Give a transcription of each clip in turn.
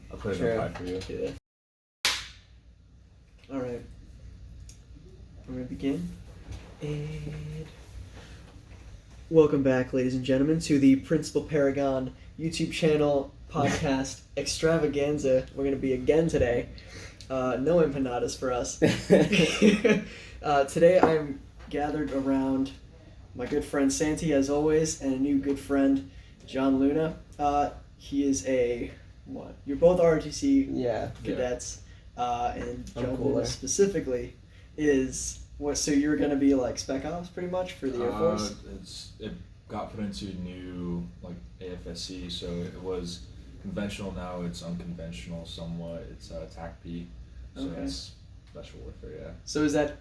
I'll put it in a pie for you. Yeah. All right. I'm gonna begin. And welcome back, ladies and gentlemen, to the Principle Paragon YouTube channel podcast extravaganza. We're gonna be again today. No empanadas for us. Today I'm gathered around my good friend Santi, as always, and a new good friend, John Luna. He is you're both ROTC cadets, and John Luna specifically is so you're going to be like spec ops pretty much for the Air Force? It got put into new AFSC, so it was conventional, now it's unconventional somewhat. It's TAC P, so it's special warfare, yeah. So is that,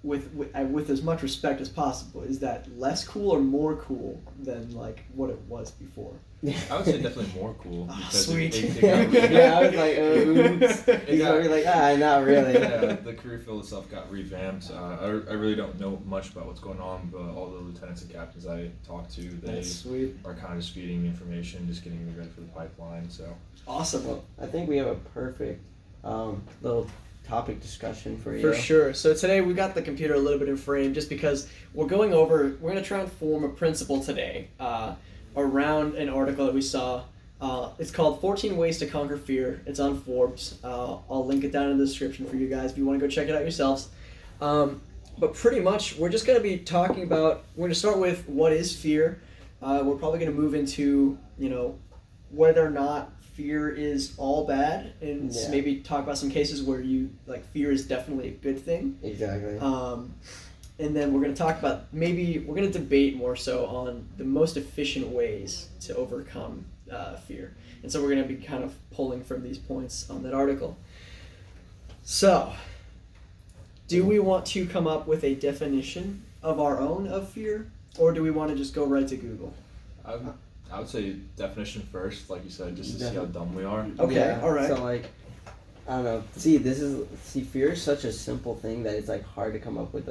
with as much respect as possible, is that less cool or more cool than like what it was before? I would say definitely more cool. Because sweet. Yeah, I was like, oops. He's already like, not really. Yeah, the career field itself got revamped. I really don't know much about what's going on, but all the lieutenants and captains I talk to, they are kind of just feeding me information, just getting me ready for the pipeline. So awesome. Well, I think we have a perfect little topic discussion for you. For sure. So today we got the computer a little bit in frame just because we're going to try and form a principle today around an article that we saw. It's called 14 Ways to Conquer Fear. It's on Forbes. I'll link it down in the description for you guys if you want to go check it out yourselves. But pretty much we're just going to be talking about, we're going to start with what is fear. We're probably going to move into, whether or not fear is all bad, and maybe talk about some cases where fear is definitely a good thing. Exactly. And then we're going to talk about, we're going to debate more so on the most efficient ways to overcome fear. And so we're going to be kind of pulling from these points on that article. So, do we want to come up with a definition of our own of fear, or do we want to just go right to Google? I would say definition first, like you said, just to see how dumb we are. Okay, yeah, all right. So I don't know. Fear is such a simple thing that it's hard to come up with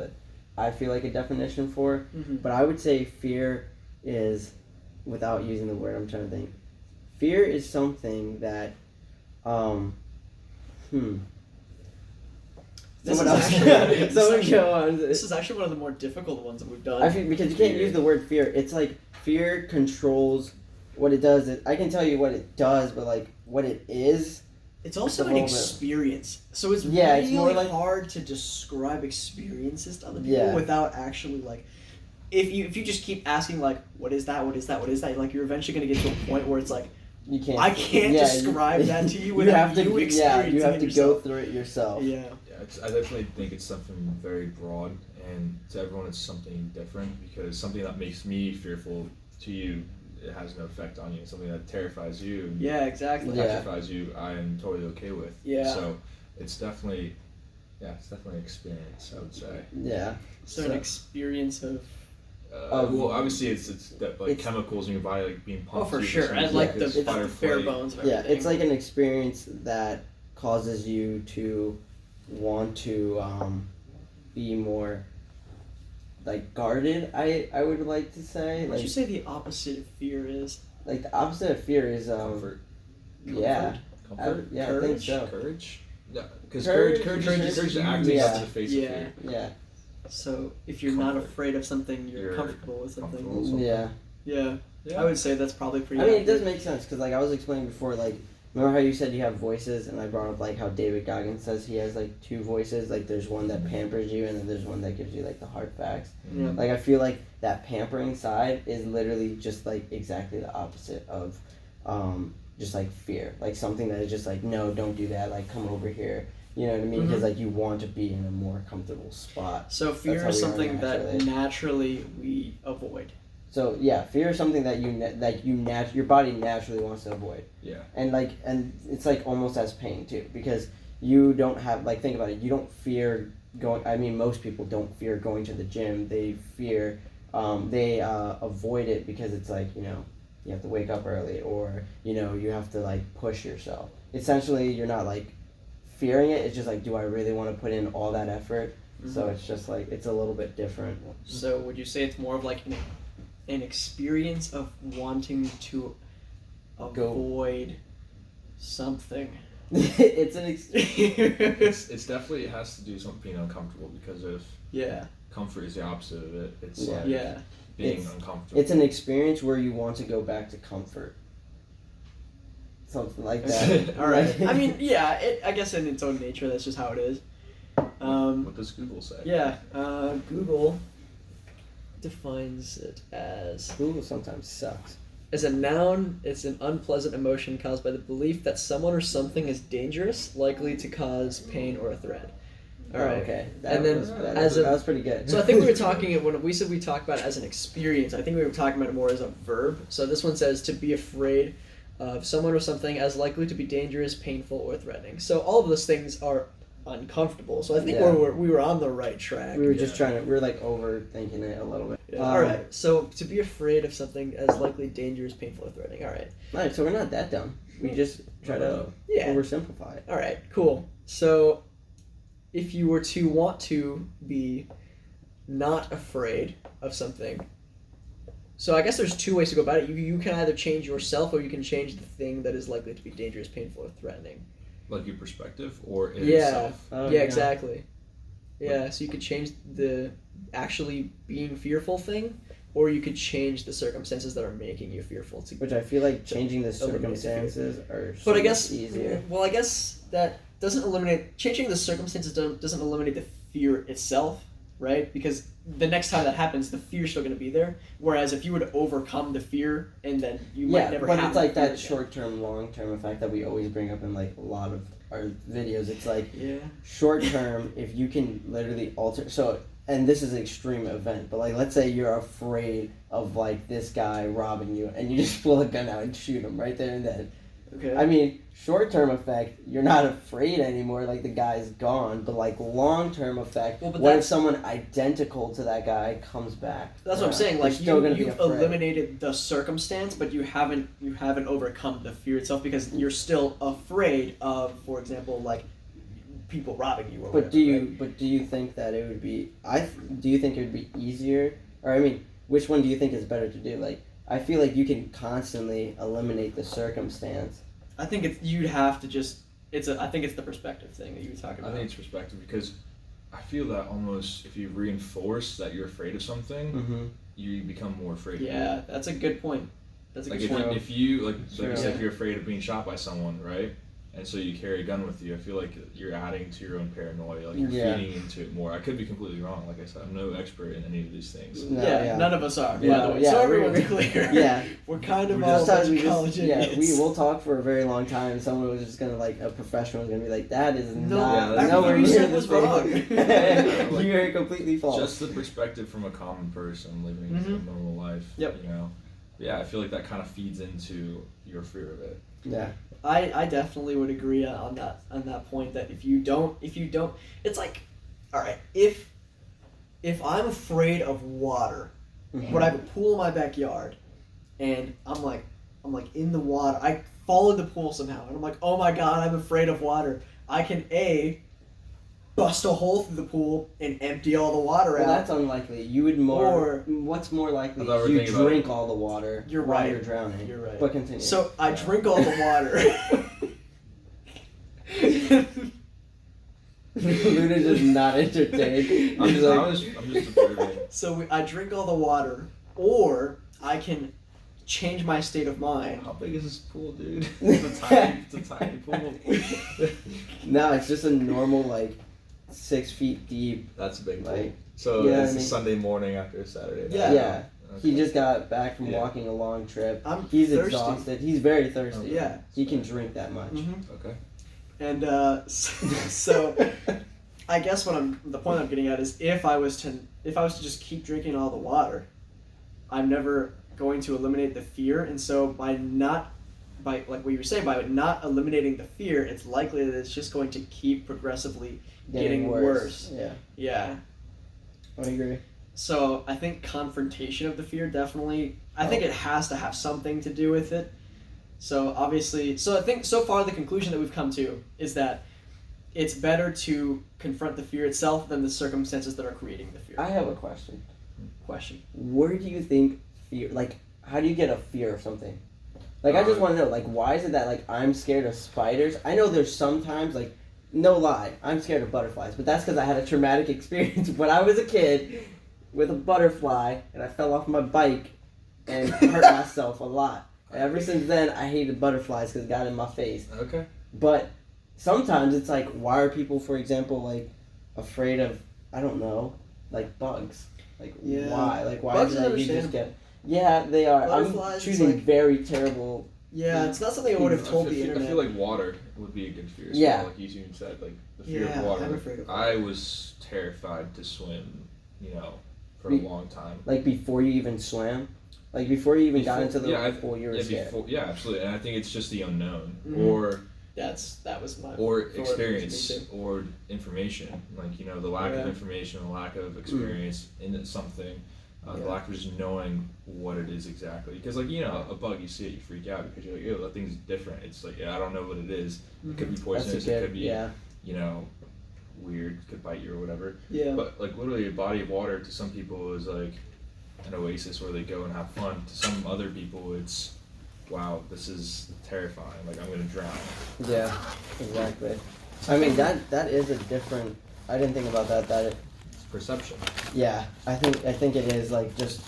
I feel like a definition for. Mm-hmm. But I would say fear is, without using the word, I'm trying to think. Fear is something that, This is actually one of the more difficult ones that we've done. I think because you can't use the word fear. It's like fear controls what it does. I can tell you what it does, but what it is. It's also an experience. So it's it's more hard to describe experiences to other people without actually if you just keep asking what is that, you're eventually going to get to a point where it's you can't. I can't describe that to you without you experiencing it. You have to go through it yourself. Yeah. I definitely think it's something very broad, and to everyone it's something different, because something that makes me fearful to you, it has no effect on you. Something that terrifies you, petrifies you, I am totally okay with. Yeah. So it's definitely an experience, I would say. Yeah. So an experience of. Well, obviously it's chemicals in your body being pumped. Oh, for sure. And the bare bones of everything. Yeah, it's like an experience that causes you to want to be more guarded. I would like to say. What would you say the opposite of fear is? The opposite of fear is comfort. Yeah. Comfort. I think so. Courage. Yeah, because courage is acting up to the face of fear. Yeah. So if you're not afraid of something, you're comfortable with something. Yeah. I would say that's probably pretty. I mean, it does make sense because I was explaining before, remember how you said you have voices, and I brought up how David Goggins says he has two voices. There's one that pampers you, and then there's one that gives you the hard facts. Yeah. I feel that pampering side is literally just exactly the opposite of just fear. Something that is just no, don't do that. Come over here. You know what I mean? Because you want to be in a more comfortable spot. So fear is something that naturally we avoid. So fear is something that your body naturally wants to avoid. Yeah. And it's almost as pain too, because you don't have think about it. You don't fear going. I mean, most people don't fear going to the gym. They fear, they avoid it because it's you have to wake up early, or you have to push yourself. Essentially, you're not fearing it. It's just do I really want to put in all that effort? Mm-hmm. So it's just it's a little bit different. So would you say it's more of an experience of wanting to avoid something. It's an It's definitely, it has to do something being uncomfortable, because if comfort is the opposite of it, it's like being uncomfortable. It's an experience where you want to go back to comfort. Something like that. All right. I mean, I guess in its own nature, that's just how it is. What does Google say? Yeah, Google defines it as... Google sometimes sucks. As a noun, it's an unpleasant emotion caused by the belief that someone or something is dangerous, likely to cause pain or a threat. All right. Okay. That was pretty good. So I think we were talking, when we said we talked about it as an experience, I think we were talking about it more as a verb. So this one says to be afraid of someone or something as likely to be dangerous, painful, or threatening. So all of those things are uncomfortable. So I think we were on the right track. We were just we were like overthinking it a little bit. Yeah. All right. So to be afraid of something as likely dangerous, painful, or threatening. All right. All right. So we're not that dumb. We just try to oversimplify it. All right. Cool. So if you were to want to be not afraid of something, so I guess there's two ways to go about it. You can either change yourself, or you can change the thing that is likely to be dangerous, painful, or threatening. Like your perspective, or in itself? Exactly. Yeah, so you could change the actually being fearful thing, or you could change the circumstances that are making you fearful. Which I feel like changing the circumstances are so much easier. Well, I guess that doesn't eliminate... Changing the circumstances doesn't eliminate the fear itself, right? Because the next time that happens, the fear's still going to be there. Whereas if you were to overcome the fear, and then you might never have... Yeah, but it's like that short-term, long-term effect that we always bring up in like a lot of our videos. It's like short-term, if you can literally alter... So, and this is an extreme event, but like let's say you're afraid of like this guy robbing you, and you just pull a gun out and shoot him right there and then. Okay. I mean, short-term effect, you're not afraid anymore, like the guy's gone, but like long-term effect, what if someone identical to that guy comes back? That's what I'm saying, like you've eliminated the circumstance, but you haven't overcome the fear itself, because you're still afraid of, for example, like people robbing you or whatever. But do you think that it would be do you think it would be easier, or I mean, which one do you think is better to do? Like, I feel like you can constantly eliminate the circumstance. I think you'd have to just... I think it's the perspective thing that you were talking about. I think it's perspective, because I feel that almost if you reinforce that you're afraid of something, you become more afraid of it. Yeah, that's a good point. That's a good point. If you, like you said, you're afraid of being shot by someone, right? And so you carry a gun with you, I feel like you're adding to your own paranoia, like you're feeding into it more. I could be completely wrong, like I said, I'm no expert in any of these things. None of us are, by the way. So everyone's clear. We're kind of all college idiots. We'll talk for a very long time, and someone was just gonna, like, a professional was gonna be like, that is not... Everything you said was wrong. You're completely false. Just the perspective from a common person living a normal life, you know? Yeah, I feel like that kind of feeds into your fear of it. Yeah. I definitely would agree on that point, that if you don't, it's like, all right, if I'm afraid of water, but I have a pool in my backyard, and I'm like in the water, I follow the pool somehow, and I'm like, oh my god, I'm afraid of water. I can bust a hole through the pool and empty all the water out. Well, that's unlikely. You would what's more likely is you drink all the water while you're drowning. You're right. But continue. So I drink all the water. Luna's just not entertained. I'm just observing. So I drink all the water, or I can change my state of mind. How big is this pool, dude? It's a tiny pool. No, it's just a normal, like, 6 feet deep. That's a big pool. Like, so it's a Sunday morning after a Saturday night. Yeah. Okay. He just got back from walking a long trip. He's thirsty. Exhausted. He's very thirsty. Okay. Yeah. He can drink that much. Okay. And so I guess the point I'm getting at is if I was to just keep drinking all the water, I'm never going to eliminate the fear, and so by like what you were saying, by not eliminating the fear, it's likely that it's just going to keep progressively getting worse. Yeah. I agree. So I think confrontation of the fear definitely, I think it has to have something to do with it. So obviously, I think so far the conclusion that we've come to is that it's better to confront the fear itself than the circumstances that are creating the fear. I have a question. Question. Where do you think fear, like, how do you get a fear of something? Like, I just want to know, like, why is it that, like, I'm scared of spiders? I know there's sometimes, like, no lie, I'm scared of butterflies, but that's because I had a traumatic experience when I was a kid with a butterfly, and I fell off my bike and hurt myself a lot. And ever since then, I hated butterflies because it got in my face. Okay. But sometimes it's like, why are people, for example, like, afraid of, I don't know, like, bugs? Like, why? Like, why bugs is that you just get... Yeah, they are. Butterflies, I'm choosing like, very terrible... Yeah, it's not something I would have told the internet. I feel like water would be a good fear. So Yeah. like you said, like the fear of water. I'm afraid of water. I was terrified to swim, for a long time. Like, before you even swam? Like, before you even got into the pool, you were scared? Yeah, absolutely. And I think it's just the unknown. Mm-hmm. Or... That was my... Or experience, or information. Like, the lack of information, the lack of experience in something. The lack of just knowing what it is exactly. Because, like, a bug, you see it, you freak out because you're like, ew, that thing's different. It's like, I don't know what it is. It could be poisonous, it could be, weird, it could bite you or whatever. Yeah. But, like, literally a body of water to some people is, like, an oasis where they go and have fun. To some other people, it's, wow, this is terrifying. Like, I'm going to drown. Yeah, exactly. I mean, that is a different... I didn't think about that. Perception. Yeah, I think it is, like, just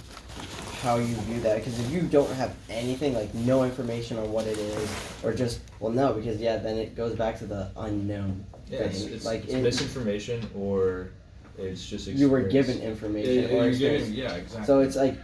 how you view that, because if you don't have anything, like, no information on what it is, or just, well, no, because, then it goes back to the unknown thing. It's like, misinformation, or it's just experience. You were given information, or experience. Yeah, exactly. So it's like,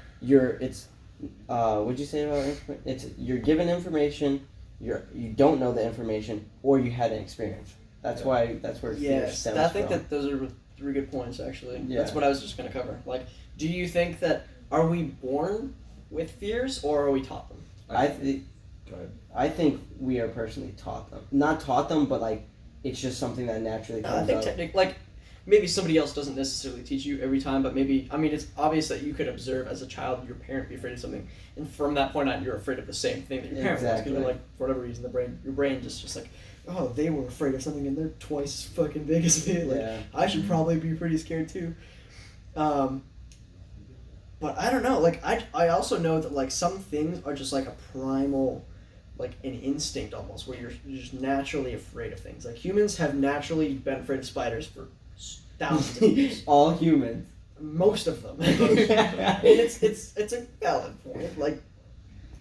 what'd you say about information? You're given information, you don't know the information, or you had an experience. That's where fear stems from. I think that those are 3 good points, actually. Yeah. That's what I was just going to cover. Like, do you think that, are we born with fears, or are we taught them? I think we are personally taught them. Not taught them, but, like, it's just something that naturally comes I think like, maybe somebody else doesn't necessarily teach you every time, but maybe, I mean, it's obvious that you could observe as a child your parent be afraid of something, and from that point on, you're afraid of the same thing that your parent was, because you're like, for whatever reason, your brain just like, oh, they were afraid of something and they're twice as fucking big as me. Like, I should probably be pretty scared too. But I don't know. Like, I also know that, like, some things are just like a primal, like an instinct almost, where you're just naturally afraid of things. Like, humans have naturally been afraid of spiders for thousands of years. All humans. Most of them. And it's a valid point. Like,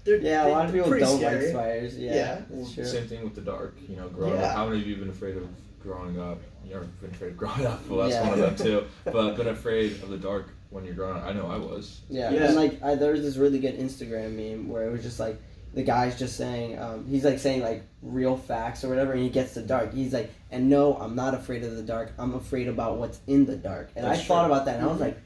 a lot of people don't scary. like spiders. Yeah. Same thing with the dark. Growing up. How many of you have been afraid of growing up? You've been afraid of growing up. Well, that's one of them too. But been afraid of the dark when you're growing up. I know I was. Yeah. And like, there was this really good Instagram meme where it was just like, the guy's just saying, he's like saying like real facts or whatever, and he gets the dark. He's like, and no, I'm not afraid of the dark. I'm afraid about what's in the dark. And I thought about that, and I was like,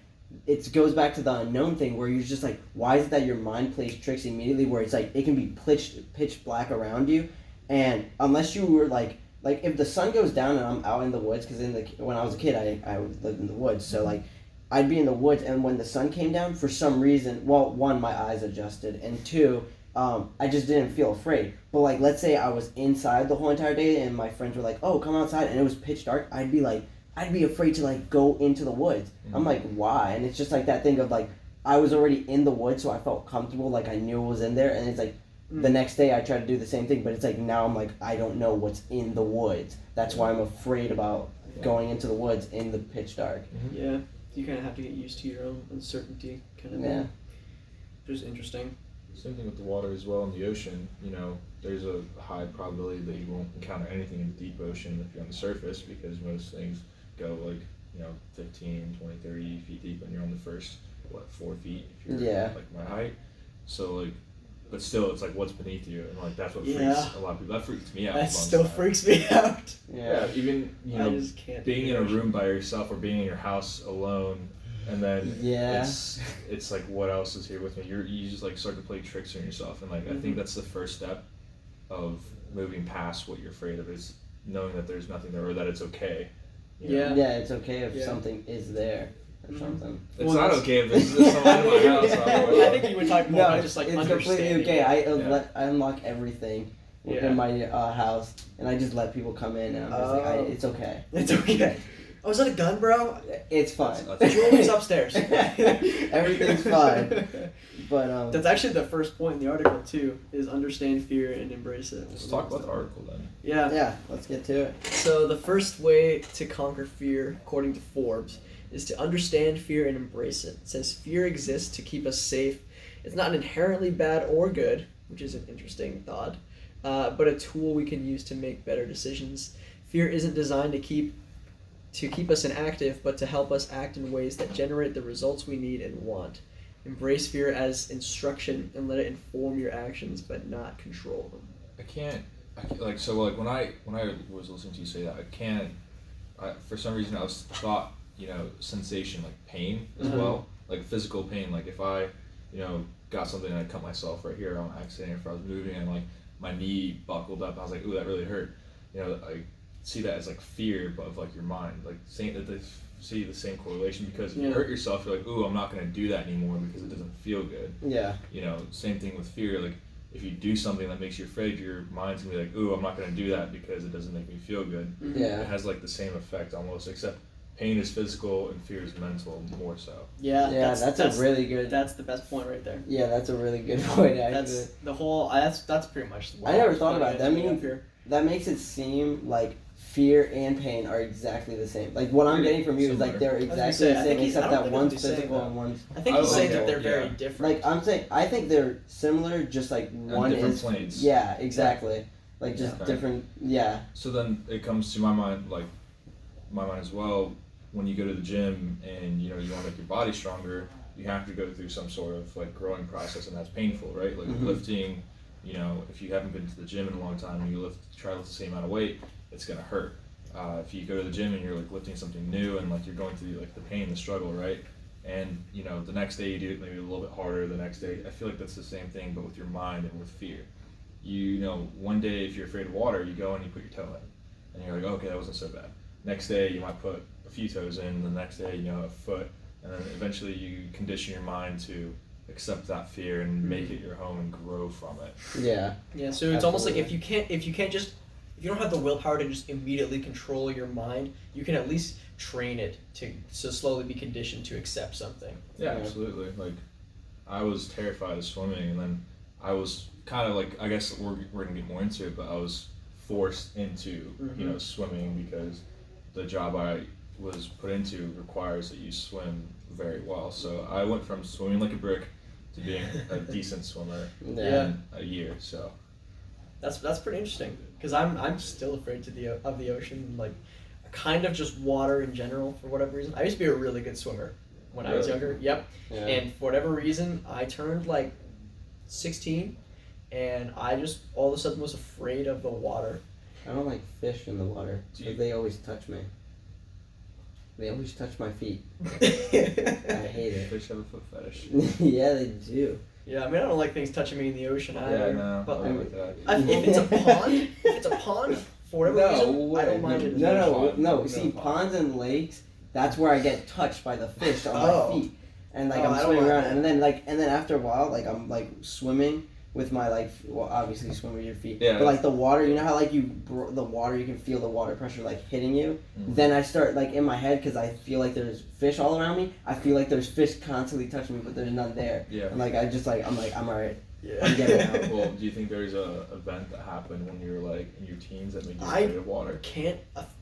it goes back to the unknown thing where you're just like, why is it that your mind plays tricks immediately where it's like, it can be pitch black around you, and unless you were like if the sun goes down and I'm out in the woods, because when I was a kid, I lived in the woods, so like, I'd be in the woods, and when the sun came down, for some reason, well, 1, my eyes adjusted, and 2, I just didn't feel afraid. But like, let's say I was inside the whole entire day and my friends were like, oh, come outside, and it was pitch dark, I'd be afraid to like go into the woods. I'm like, why? And it's just like that thing of like, I was already in the woods, so I felt comfortable, like I knew it was in there, and it's like, the next day I tried to do the same thing, but it's like, now I'm like, I don't know what's in the woods. That's why I'm afraid about going into the woods in the pitch dark. Yeah, you kind of have to get used to your own uncertainty kind of thing. Which is interesting. Same thing with the water as well in the ocean. There's a high probability that you won't encounter anything in the deep ocean if you're on the surface, because most things go like, 15, 20, 30 feet deep, and you're on the first, 4 feet if you're like my height. So like, but still, it's like what's beneath you, and like that's what freaks a lot of people. That freaks me out. That still freaks me out. Yeah, even I just can't being in a room by yourself or being in your house alone, and then it's like, what else is here with me? You just like start to play tricks on yourself, and like I think that's the first step of moving past what you're afraid of, is knowing that there's nothing there, or that it's okay. Yeah, it's okay if something is there. Or something. It's not okay if there's someone in my house. I think you would talk more about just like it's understanding. completely okay. I unlock everything in my house, and I just let people come in, and I'm just like, it's okay. It's okay. Oh, is that a gun, bro? It's fine. Jewelry's upstairs. Everything's fine. But that's actually the first point in the article too, is understand fear and embrace it. Let's talk about the article then. Yeah, let's get to it. So the first way to conquer fear, according to Forbes, is to understand fear and embrace it. It says fear exists to keep us safe. It's not inherently bad or good, which is an interesting thought, but a tool we can use to make better decisions. Fear isn't designed to keep us inactive, but to help us act in ways that generate the results we need and want. Embrace fear as instruction and let it inform your actions, but not control them. When I was listening to you say that, for some reason I was thought, sensation like pain as well, like physical pain. Like if I, got something and I cut myself right here on accident, if I was moving and like my knee buckled up, I was like, ooh, that really hurt. I see that as like fear, but of like your mind, like saying that they see the same correlation, because if you hurt yourself, you're like, ooh, I'm not going to do that anymore because it doesn't feel good. Yeah. Same thing with fear. Like if you do something that makes you afraid, your mind's going to be like, ooh, I'm not going to do that because it doesn't make me feel good. Yeah. It has like the same effect almost, except pain is physical and fear is mental, more so. Yeah, that's a really good. That's the best point right there. Yeah, that's a really good point. That's the whole. That's pretty much. I never thought about it. That makes it seem like fear and pain are exactly the same. Like what I'm getting from you is like they're exactly the same, except that one's physical and one's. I think he's saying that they're very different. Like I think they're similar, just like one is. Planes. Yeah, exactly. Like just different. Yeah. So then it comes to my mind as well. When you go to the gym and you want to make your body stronger, you have to go through some sort of like growing process, and that's painful, right? Like lifting, if you haven't been to the gym in a long time and you try to lift the same amount of weight, it's gonna hurt. If you go to the gym and you're like lifting something new and like you're going through like the pain, the struggle, right? And the next day you do it maybe a little bit harder. The next day, I feel like that's the same thing, but with your mind and with fear. One day if you're afraid of water, you go and you put your toe in, and you're like, okay, that wasn't so bad. Next day you might put a few toes in, the next day a foot, and then eventually you condition your mind to accept that fear and make it your home and grow from it. Yeah. Yeah. So it's almost like if you don't have the willpower to just immediately control your mind, you can at least train it to slowly be conditioned to accept something. Yeah, absolutely. Like I was terrified of swimming, and then I was kind of like, I guess we're gonna get more into it, but I was forced into swimming because the job I was put into requires that you swim very well. So I went from swimming like a brick to being a decent swimmer in a year. So that's pretty interesting, because I'm still afraid of the ocean, like kind of just water in general for whatever reason. I used to be a really good swimmer when I was younger. Yep. Yeah. And for whatever reason, I turned like 16, and I just all of a sudden was afraid of the water. I don't like fish in the water because they always touch me. They always touch my feet. I hate it. Fish have a foot fetish. Yeah, they do. Yeah, I mean, I don't like things touching me in the ocean either. Yeah, no, but like that. If it's a pond, for whatever reason, I don't mind it. No. See, ponds and lakes, that's where I get touched by the fish on my feet, and like I'm swimming around, and then after a while, like I'm like swimming with my obviously swim with your feet, but like the water, how like the water, you can feel the water pressure like hitting you. Then I start like in my head, because I feel like there's fish all around me, I feel like there's fish constantly touching me, but there's none there. And like I'm alright. Yeah. I'm getting out. Well, do you think there's a event that happened when you were like in your teens that made you afraid of water?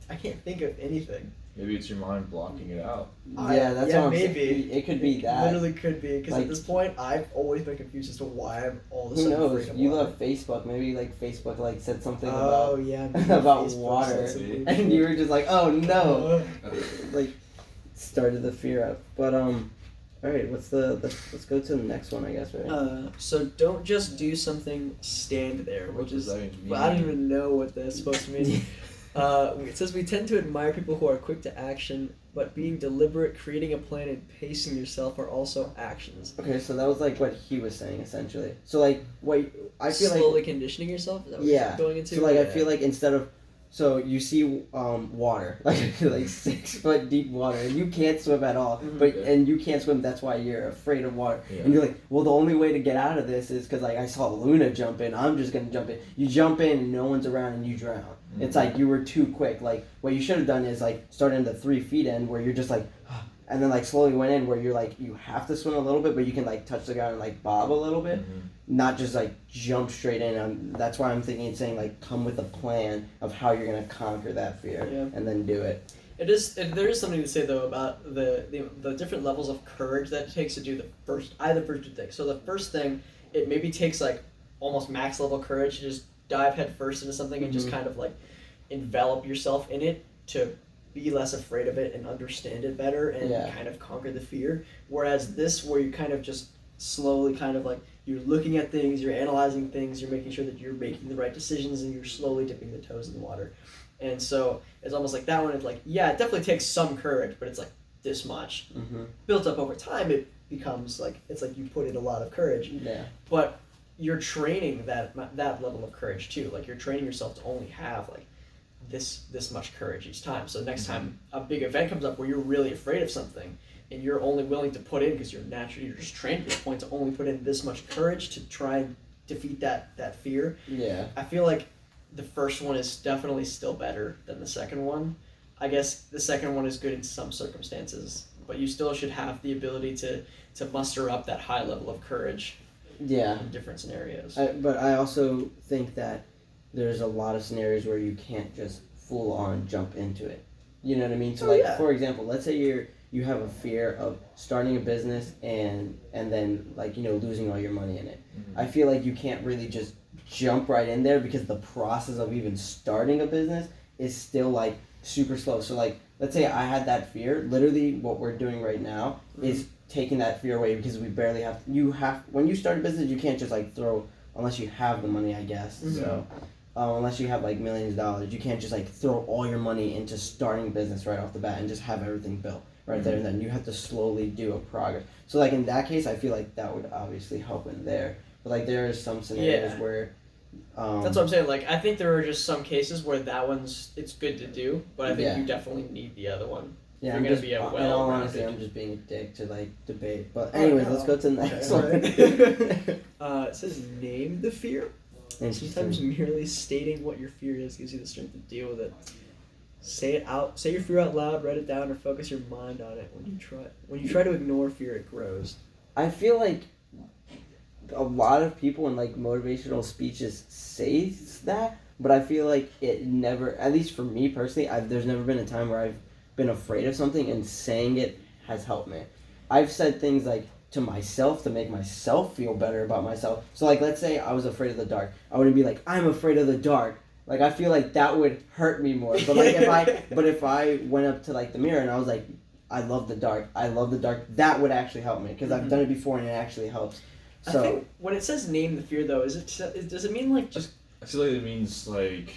I can't think of anything. Maybe it's your mind blocking it out. Yeah, that's what I'm maybe. saying. It could be that. Literally could be, because at this point, I've always been confused as to why I'm all of a sudden afraid of water. Who knows? You love Facebook. Maybe like Facebook like said something about about water, and you were just like, oh no, like started the fear up. But all right, let's go to the next one, I guess, right? So don't just do something, stand there, which is, I don't even know what that's supposed to mean. It says we tend to admire people who are quick to action, but being deliberate, creating a plan, and pacing yourself are also actions. Okay, so that was like what he was saying essentially. So like, wait, I feel slowly conditioning yourself. Is that what you're going into? So like, I feel like instead of So you see water, like 6 foot deep water, and you can't swim at all. And you can't swim. That's why you're afraid of water. Yeah. And you're like, well, the only way to get out of this is because like I saw Luna jump in. I'm just gonna jump in. You jump in, and no one's around, and you drown. Mm-hmm. It's like you were too quick. Like what you should have done is like start in the 3 feet end where you're just like, and then like slowly went in where you're like you have to swim a little bit, but you can like touch the ground and like bob a little bit. Mm-hmm. Not just like jump straight in. That's why I'm saying like come with a plan of how you're gonna conquer that fear and then do it. There is something to say though about the different levels of courage that it takes to do the first two things. So the first thing, it maybe takes like almost max level courage to just dive head first into something and just kind of like envelop yourself in it to be less afraid of it and understand it better and kind of conquer the fear. Whereas this, where you kind of just slowly kind of like you're looking at things, you're analyzing things, you're making sure that you're making the right decisions, and you're slowly dipping the toes in the water. And so it's almost like that one. It's like, yeah, it definitely takes some courage, but it's like this much. Mm-hmm. Built up over time, it becomes like, it's like you put in a lot of courage. Yeah. But you're training that level of courage too. Like you're training yourself to only have like this much courage each time. So next time a big event comes up where you're really afraid of something, and you're only willing to put in, because you're just trained to this point to only put in this much courage to try and defeat that fear. Yeah. I feel like the first one is definitely still better than the second one. I guess the second one is good in some circumstances, but you still should have the ability to muster up that high level of courage. Yeah. In different scenarios. But I also think that there's a lot of scenarios where you can't just full on jump into it. You know what I mean? So for example, let's say you have a fear of starting a business and then like, losing all your money in it. Mm-hmm. I feel like you can't really just jump right in there because the process of even starting a business is still like super slow. So like, let's say I had that fear. Literally what we're doing right now is taking that fear away, because we barely when you start a business, you can't just like throw, unless you have the money, I guess. Mm-hmm. So unless you have like millions of dollars, you can't just like throw all your money into starting a business right off the bat and just have everything built right there and then. You have to slowly do a progress. So like in that case, I feel like that would obviously help in there. But like there are some scenarios where that's what I'm saying. Like I think there are just some cases where that it's good to do, but I think you definitely need the other one. Yeah, you're gonna be a in all honesty, I'm just being a dick to like debate. But anyways, let's go to the next one. It says name the fear. Sometimes merely stating what your fear is gives you the strength to deal with it. Say your fear out loud, write it down, or focus your mind on it. When you try to ignore fear, it grows. I feel like a lot of people in like motivational speeches say that, but I feel like it never, at least for me personally, there's never been a time where I've been afraid of something and saying it has helped me. I've said things like to myself to make myself feel better about myself. So like, let's say I was afraid of the dark. I wouldn't be like, I'm afraid of the dark. Like I feel like that would hurt me more. But like if I went up to like the mirror and I was like, I love the dark, that would actually help me, because I've done it before and it actually helps. So I think when it says name the fear though, does it mean like just? I feel like it means like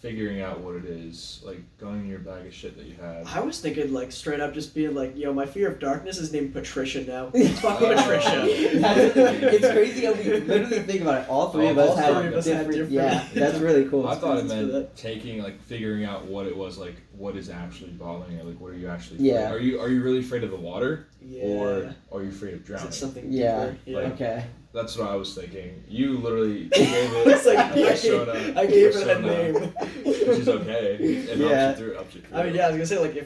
figuring out what it is, like going in your bag of shit that you have. I was thinking like straight up just being like, yo, my fear of darkness is named Patricia now. Fuck Patricia. It's crazy how we literally think about it. All three of us had different. Yeah, that's really cool. I thought it meant taking like figuring out what it was, like what is actually bothering you, like what are you actually afraid of? Are you really afraid of the water? Yeah. Or are you afraid of drowning? Is it something deeper? Yeah. Like, okay. That's what I was thinking. You literally gave it persona. I gave it a name. Which is okay. It helps you through. I mean, I was gonna say like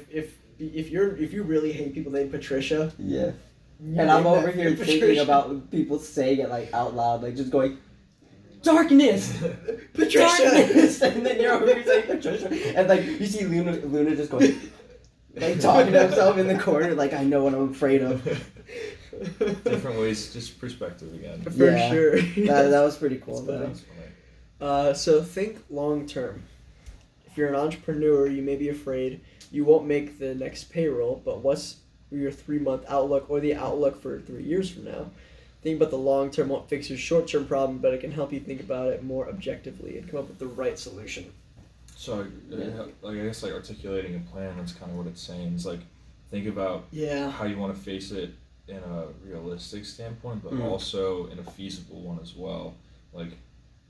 if you really hate people named Patricia. Yeah. And I'm over here thinking about people saying it like out loud, like just going, darkness, Patricia, darkness, and then you're over here saying Patricia, and like you see Luna just going, like talking to himself in the corner, like I know what I'm afraid of. Different ways, just perspective again. For sure. That was pretty cool though. So think long term. If you're an entrepreneur, you may be afraid you won't make the next payroll, but what's your 3-month outlook or the outlook for 3 years from now? Think about the long term won't fix your short term problem, but it can help you think about it more objectively and come up with the right solution. So, I guess like articulating a plan, that's kind of what it's saying. It's like think about how you want to face it in a realistic standpoint, but also in a feasible one as well. Like,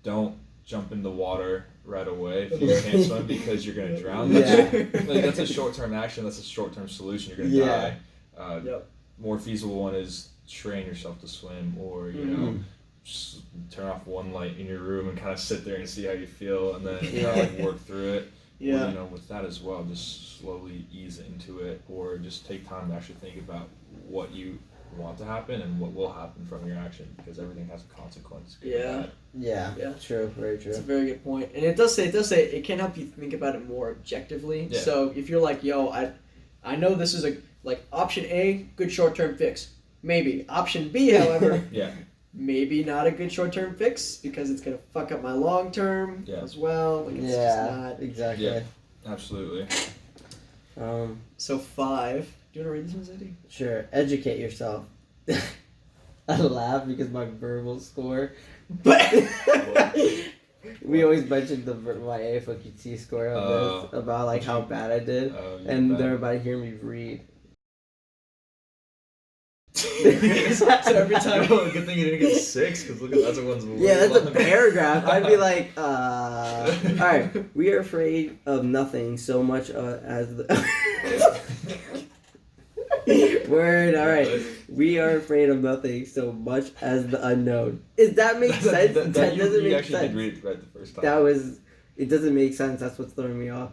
don't jump in the water right away if you can't swim because you're gonna drown. That's a short-term action. That's a short-term solution. You're gonna die. More feasible one is train yourself to swim, or you know, just turn off one light in your room and kind of sit there and see how you feel, and then kind of like work through it. Or, you know, with that as well, just slowly ease into it, or just take time to actually think about what you want to happen and what will happen from your action, because everything has a consequence. Yeah, true, very true. That's a very good point. And it does say it can help you think about it more objectively. Yeah. So if you're like, yo, I know this is like option A, good short-term fix. Maybe. Option B, however, maybe not a good short-term fix because it's going to fuck up my long-term as well. Like, it's just not. Exactly. Yeah, absolutely. So 5. Do you want to read this one, Santi? Sure. Educate yourself. I laugh because my verbal score. We always mentioned my AFOQT score on this, about like how bad I did, and they're about to hear me read. So every time, good thing you didn't get 6, because look at that's a one's. Yeah, that's a paragraph. I'd be like, all right, we are afraid of nothing so much as the. Word, all right. We are afraid of nothing so much as the unknown. Does that make sense? That doesn't make sense. You actually did read it right the first time. It doesn't make sense. That's what's throwing me off.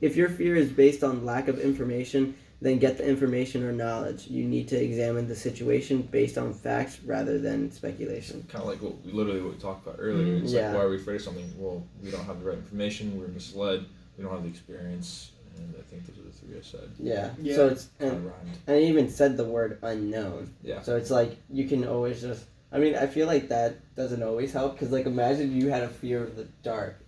If your fear is based on lack of information, then get the information or knowledge. You need to examine the situation based on facts rather than speculation. Kind of like what we talked about earlier. It's like, why are we afraid of something? Well, we don't have the right information. We're misled. We don't have the experience. And I think those are the 3 I said. Yeah. So it's and I even said the word unknown. Yeah. So it's like you can always just. I mean, I feel like that doesn't always help, because like imagine you had a fear of the dark,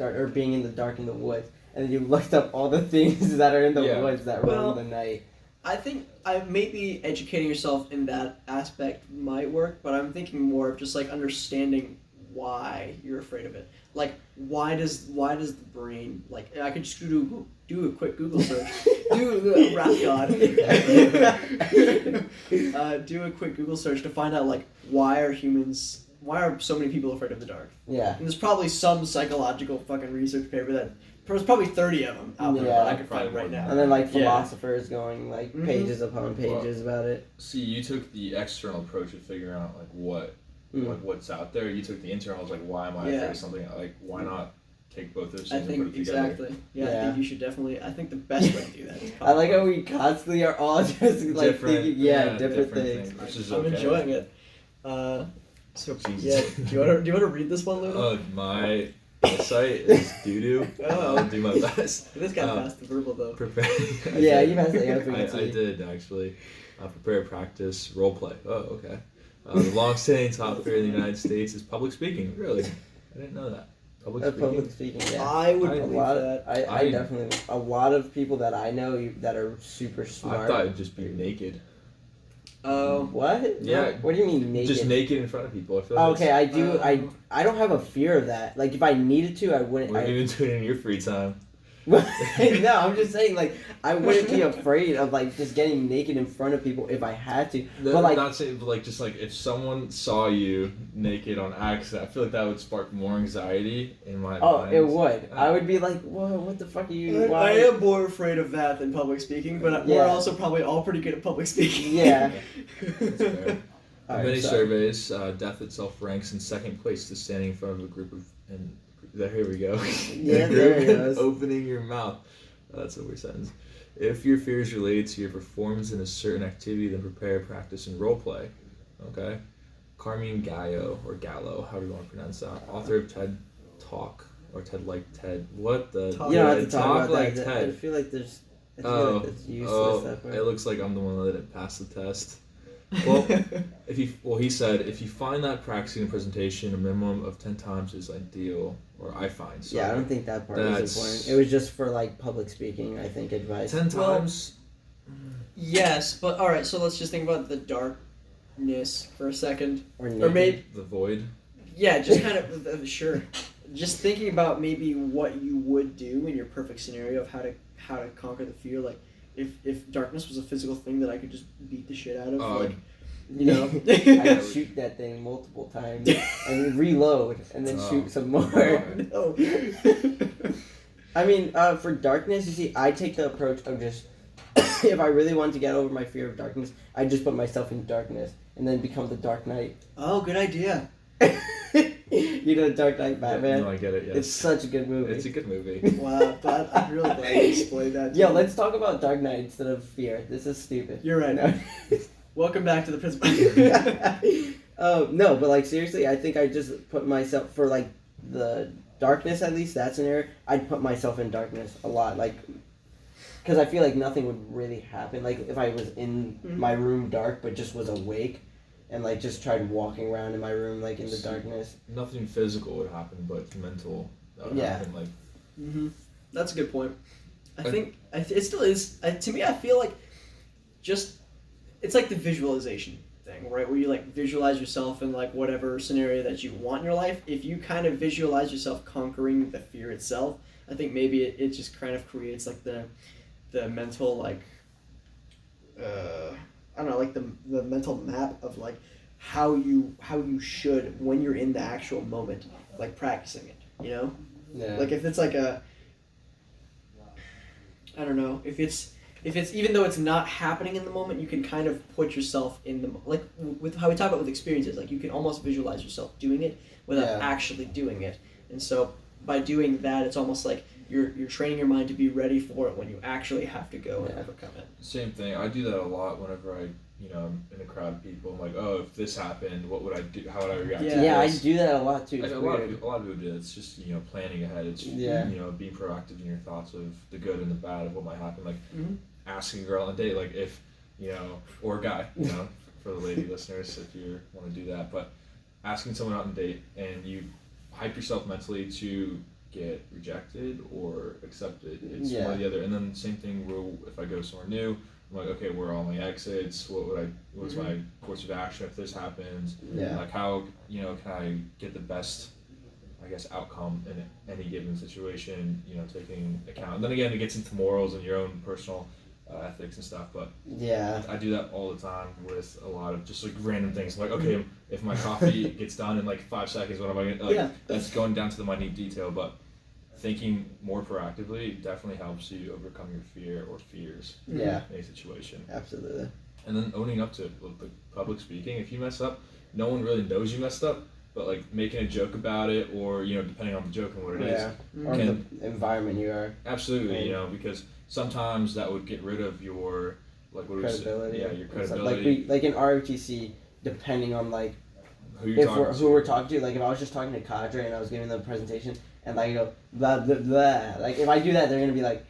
or being in the dark in the woods, and then you looked up all the things that are in the woods that roam the night. I think maybe educating yourself in that aspect might work, but I'm thinking more of just like understanding why you're afraid of it. Like, why does the brain, like, I could just do a quick Google search, do a quick Google search to find out, like, why are so many people afraid of the dark? Yeah. And there's probably some psychological fucking research paper that, there's probably 30 of them out there that I could find right now. And then, like, philosophers going, like, pages upon pages about it. See, you took the external approach of figuring out, like, like what's out there. You took the internal. I was like, why am I afraid of something? Like, why not take both those things and put it together? Exactly. Yeah, I think you should definitely. I think the best way to do that is. I like how we constantly are all just like thinking, different things. Which is I'm enjoying it. So do you want to read this one, Luna? My site is doo-doo. I'll do my best. This guy passed the verbal though. You passed the I did actually. Prepare, practice, role play. Oh, okay. The long-standing top fear in the United States is public speaking. Really? I didn't know that. Public speaking, yeah. I would believe that. I definitely... A lot of people that I know that are super smart... I thought it'd just be naked. What? Yeah. What do you mean naked? Just naked in front of people. I feel okay, I do... I don't have a fear of that. Like, if I needed to, I wouldn't... What are you doing in your free time? No, I'm just saying, like, I wouldn't be afraid of, like, just getting naked in front of people if I had to. But, like... Not saying, but, like, just, like, if someone saw you naked on accident, I feel like that would spark more anxiety in my mind. It would. I would be like, whoa, what the fuck are you... I am more afraid of that than public speaking, but we're also probably all pretty good at public speaking. Yeah. That's fair. Many surveys, death itself ranks in second place to standing in front of a group of... Here we go. Yeah, there it goes. Opening your mouth. That's a weird sentence. If your fear is related to your performance in a certain activity, then prepare, practice, and role play. Okay? Carmine Gallo, or Gallo, however you want to pronounce that, author of TED Talk, or TED Like TED. What the? You don't have to talk about like that. I feel like there's... that's useless. That part. It looks like I'm the one that didn't pass the test. Well, he said, if you find that practicing a presentation a minimum of 10 times is ideal, or I find. So I don't think that part was important. It was just for like public speaking, I think, advice. 10 times? Yes, but alright, so let's just think about the darkness for a second. Or maybe... The void? Yeah, just kind of, sure. Just thinking about maybe what you would do in your perfect scenario of how to conquer the fear, like, if darkness was a physical thing that I could just beat the shit out of, You know, I shoot that thing multiple times and reload and then shoot some more. No. I mean, for darkness, you see, I take the approach of just, if I really want to get over my fear of darkness, I just put myself in darkness and then become the Dark Knight. Oh, good idea. You know Dark Knight Batman? No, I get it, yes. It's such a good movie. It's a good movie. Wow, but I'm really glad you explained that. Yo, let's talk about Dark Knight instead of fear. This is stupid. You're right. No. Welcome back to the Principle. No, but like seriously, I think I just put myself for like the darkness, at least that scenario. I'd put myself in darkness a lot, like, because I feel like nothing would really happen. Like if I was in my room dark, but just was awake, and like just tried walking around in my room like in the darkness. Nothing physical would happen, but mental. That would happen, like. That's a good point. I think it still is. To me, I feel like it's like the visualization thing, right? Where you like visualize yourself in like whatever scenario that you want in your life. If you kind of visualize yourself conquering the fear itself, I think maybe it just kind of creates like the mental like I don't know, like the mental map of like how you should when you're in the actual moment, like practicing it, you know? Yeah. Like if it's like I don't know, if it's even though it's not happening in the moment, you can kind of put yourself in the like with how we talk about with experiences, like you can almost visualize yourself doing it without actually doing it. And so by doing that, it's almost like you're training your mind to be ready for it when you actually have to go and overcome it. Same thing. I do that a lot whenever I'm in a crowd of people. I'm like, oh, if this happened, what would I do? How would I react to this? Yeah, I do that a lot too. A lot of people do. It's just planning ahead. It's being proactive in your thoughts of the good and the bad of what might happen. Like asking a girl on a date, like if or a guy, for the lady listeners, if you want to do that. But asking someone out on a date and you hype yourself mentally to get rejected or accepted. It's one or the other. And then same thing if I go somewhere new, I'm like, okay, where are all my exits? What's my course of action if this happens? Yeah. Like how, can I get the best, I guess, outcome in any given situation, taking account. And then again, it gets into morals and your own personal ethics and stuff, but I do that all the time with a lot of just like random things. Like, okay, if my coffee gets done in like 5 seconds, what am I gonna that's going down to the minute detail, but thinking more proactively definitely helps you overcome your fear or fears in a situation. Absolutely. And then owning up to it, like public speaking. If you mess up, no one really knows you messed up, but like making a joke about it, or depending on the joke and what it is, or the environment you are. Absolutely, because sometimes that would get rid of your credibility. Your credibility. Like in ROTC, depending on like who we're talking to. Like if I was just talking to Cadre and I was giving them a presentation and like go blah blah blah. Like if I do that, they're gonna be like,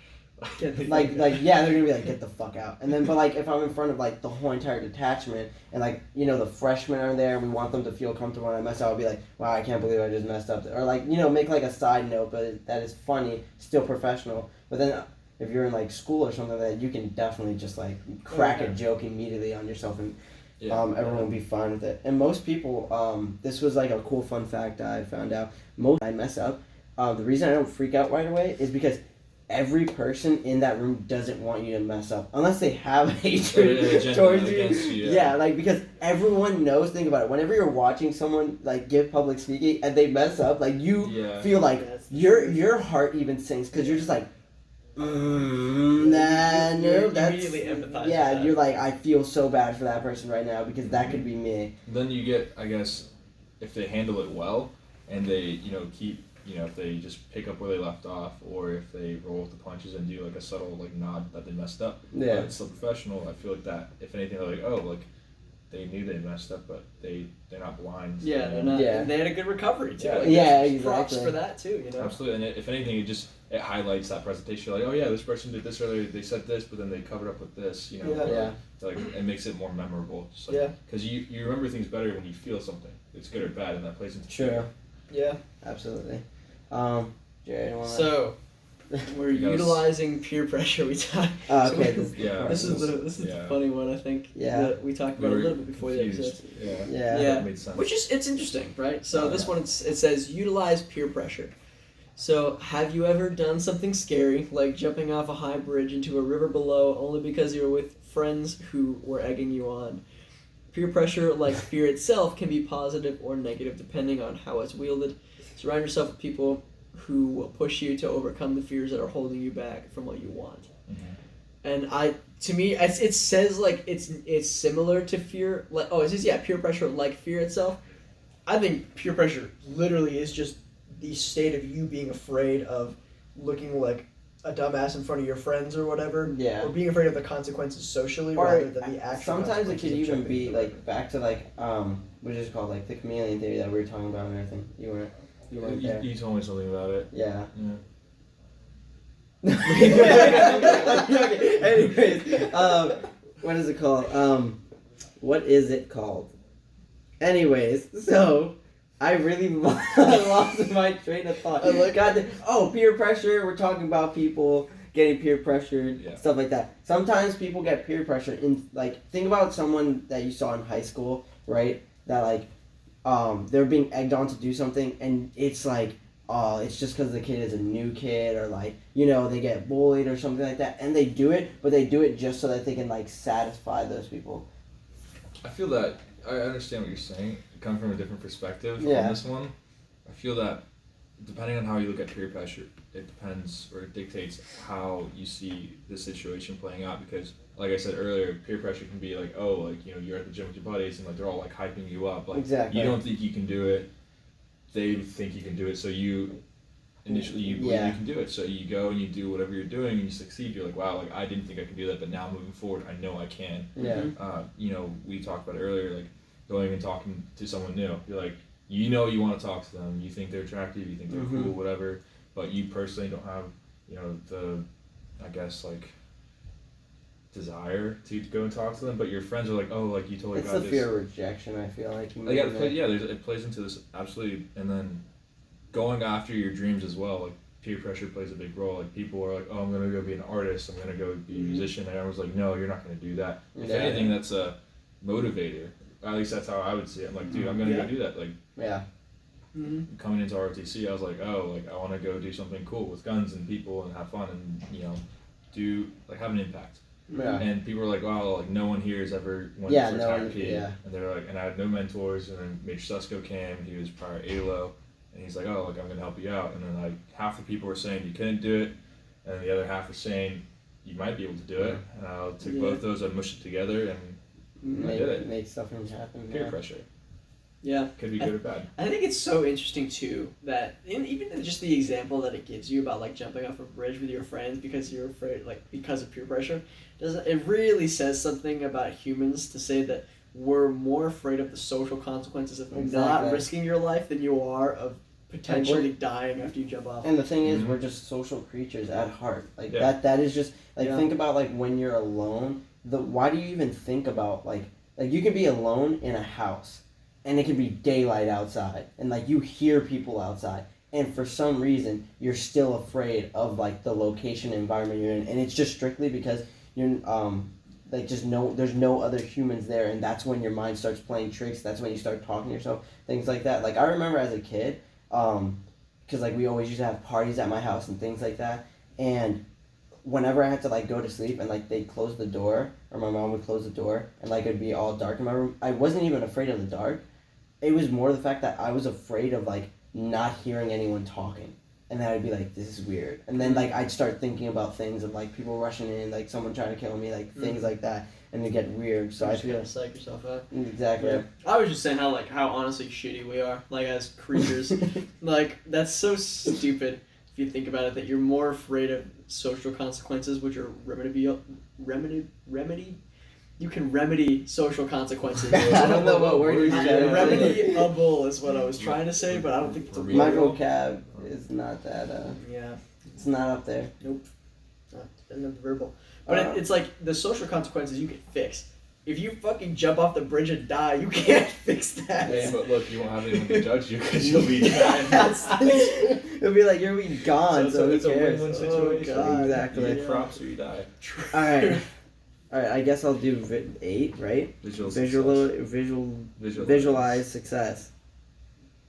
they're gonna be like, get the fuck out. And then but like if I'm in front of like the whole entire detachment and like the freshmen are there, we want them to feel comfortable. And I mess up, I'll be like, wow, I can't believe I just messed up. Or like make like a side note, but that is funny, still professional. But then if you're in like school or something like that, you can definitely just like crack a joke immediately on yourself and everyone will be fine with it. And most people, this was like a cool fun fact I found out. Most I mess up, the reason I don't freak out right away is because every person in that room doesn't want you to mess up unless they have hatred towards you. Yeah, like because everyone knows. Think about it. Whenever you're watching someone like give public speaking and they mess up, like you feel like your heart even sinks because you're just like. Immediately empathize. Yeah, with that. You're like, I feel so bad for that person right now because that could be me. Then you get, I guess, if they handle it well and they, keep, if they just pick up where they left off, or if they roll with the punches and do like a subtle like nod that they messed up. Yeah. But it's still professional. I feel like that. If anything, they're like, oh, like they knew they messed up, but they're not blind. Yeah, they're not. Yeah. They had a good recovery too. Exactly. Props for that too. Absolutely, and if anything, it highlights that presentation. Like, oh yeah, this person did this earlier. They said this, but then they covered up with this. Like it makes it more memorable. Just like, because you remember things better when you feel something. It's good or bad, and that plays into True. Yeah. Absolutely. Jerry, so we're utilizing peer pressure. We talk. Okay. This is the funny one, I think. Yeah. That we talked about a little bit before the episode. Yeah. That made sense. Which is it's interesting, right? So this one it says utilize peer pressure. So, have you ever done something scary, like jumping off a high bridge into a river below only because you were with friends who were egging you on? Peer pressure, like fear itself, can be positive or negative depending on how it's wielded. Surround yourself with people who will push you to overcome the fears that are holding you back from what you want. And to me, it says like it's similar to fear. Like it says peer pressure like fear itself. I think peer pressure literally is just the state of you being afraid of looking like a dumbass in front of your friends or whatever. Yeah. Or being afraid of the consequences socially rather than the actual. Sometimes it could even be like back to like what is it called, like the chameleon theory that we were talking about and everything. You weren't there. You told me something about it. Yeah. Okay. Anyways, what is it called? Anyways, so I really lost my train of thought. Peer pressure. We're talking about people getting peer pressured, stuff like that. Sometimes people get peer pressured in, like, think about someone that you saw in high school, right? That like, they're being egged on to do something, and it's like, it's just because the kid is a new kid, or like, they get bullied or something like that, and they do it, but they do it just so that they can like satisfy those people. I feel that I understand what you're saying. Coming from a different perspective on this one, I feel that depending on how you look at peer pressure, it depends or it dictates how you see the situation playing out. Because, like I said earlier, peer pressure can be like, you're at the gym with your buddies and like they're all like hyping you up. Like, exactly. You don't think you can do it, they think you can do it, so you initially you believe you can do it. So you go and you do whatever you're doing and you succeed. You're like, wow, like I didn't think I could do that, but now moving forward, I know I can. Yeah. We talked about it earlier, like going and talking to someone new. You're like, you want to talk to them. You think they're attractive. You think they're cool, whatever. But you personally don't have, the, I guess, like, desire to go and talk to them. But your friends are like, oh, like you totally got this. It's the fear of rejection. I feel like. It plays into this absolutely, and then going after your dreams as well. Like peer pressure plays a big role. Like people are like, oh, I'm gonna go be an artist. I'm gonna go be a musician. And I was like, no, you're not gonna do that. If anything, that's a motivator. At least that's how I would see it. I'm like, dude, I'm gonna go do that. Like, coming into ROTC, I was like, oh, like I want to go do something cool with guns and people and have fun and do like have an impact. Yeah. And people were like, wow, like no one here has ever went for therapy. And they're like, and I had no mentors. And then Major Susko came. He was prior ALO, and he's like, oh, like I'm gonna help you out. And then like half the people were saying you couldn't do it, and the other half were saying you might be able to do it. And I took both those, I mushed it together, and I did it. Make stuff happen. Peer pressure. Yeah. Could be good or bad. I think it's so interesting too that even just the example that it gives you about like jumping off a bridge with your friends because you're afraid, like because of peer pressure, it really says something about humans to say that we're more afraid of the social consequences of not risking your life than you are of potentially dying after you jump off. And the thing is, we're just social creatures at heart. Like that is just like think about like when you're alone. Why do you even think about like you can be alone in a house. And it can be daylight outside, and like you hear people outside, and for some reason you're still afraid of like the location and environment you're in, and it's just strictly because you're there's no other humans there, and that's when your mind starts playing tricks. That's when you start talking to yourself, things like that. Like I remember as a kid, because like we always used to have parties at my house and things like that, and whenever I had to like go to sleep and like they'd close the door, or my mom would close the door, and like it'd be all dark in my room, I wasn't even afraid of the dark. It was more the fact that I was afraid of like not hearing anyone talking, and then I'd be like, "This is weird." And then like I'd start thinking about things of like people rushing in, like someone trying to kill me, like things like that, and it get weird. So I feel psych yourself out. Exactly. Yeah. I was just saying how honestly shitty we are, like as creatures. Like that's so stupid if you think about it. That you're more afraid of social consequences, which are remedy. You can remedy social consequences. I don't know what word you're trying to say. Remediable is what I was trying to say, but I don't think it's a word. My vocab is not that. It's not up there. Nope. Doesn't have the verbal. But it's like the social consequences you can fix. If you fucking jump off the bridge and die, you can't fix that. Yeah, but look, you won't have anyone to judge you because you'll be dead. It'll be like you'll be gone. So it's a win-win situation. God, exactly. You get props or you die. All right, I guess I'll do 8, right? Visualize success.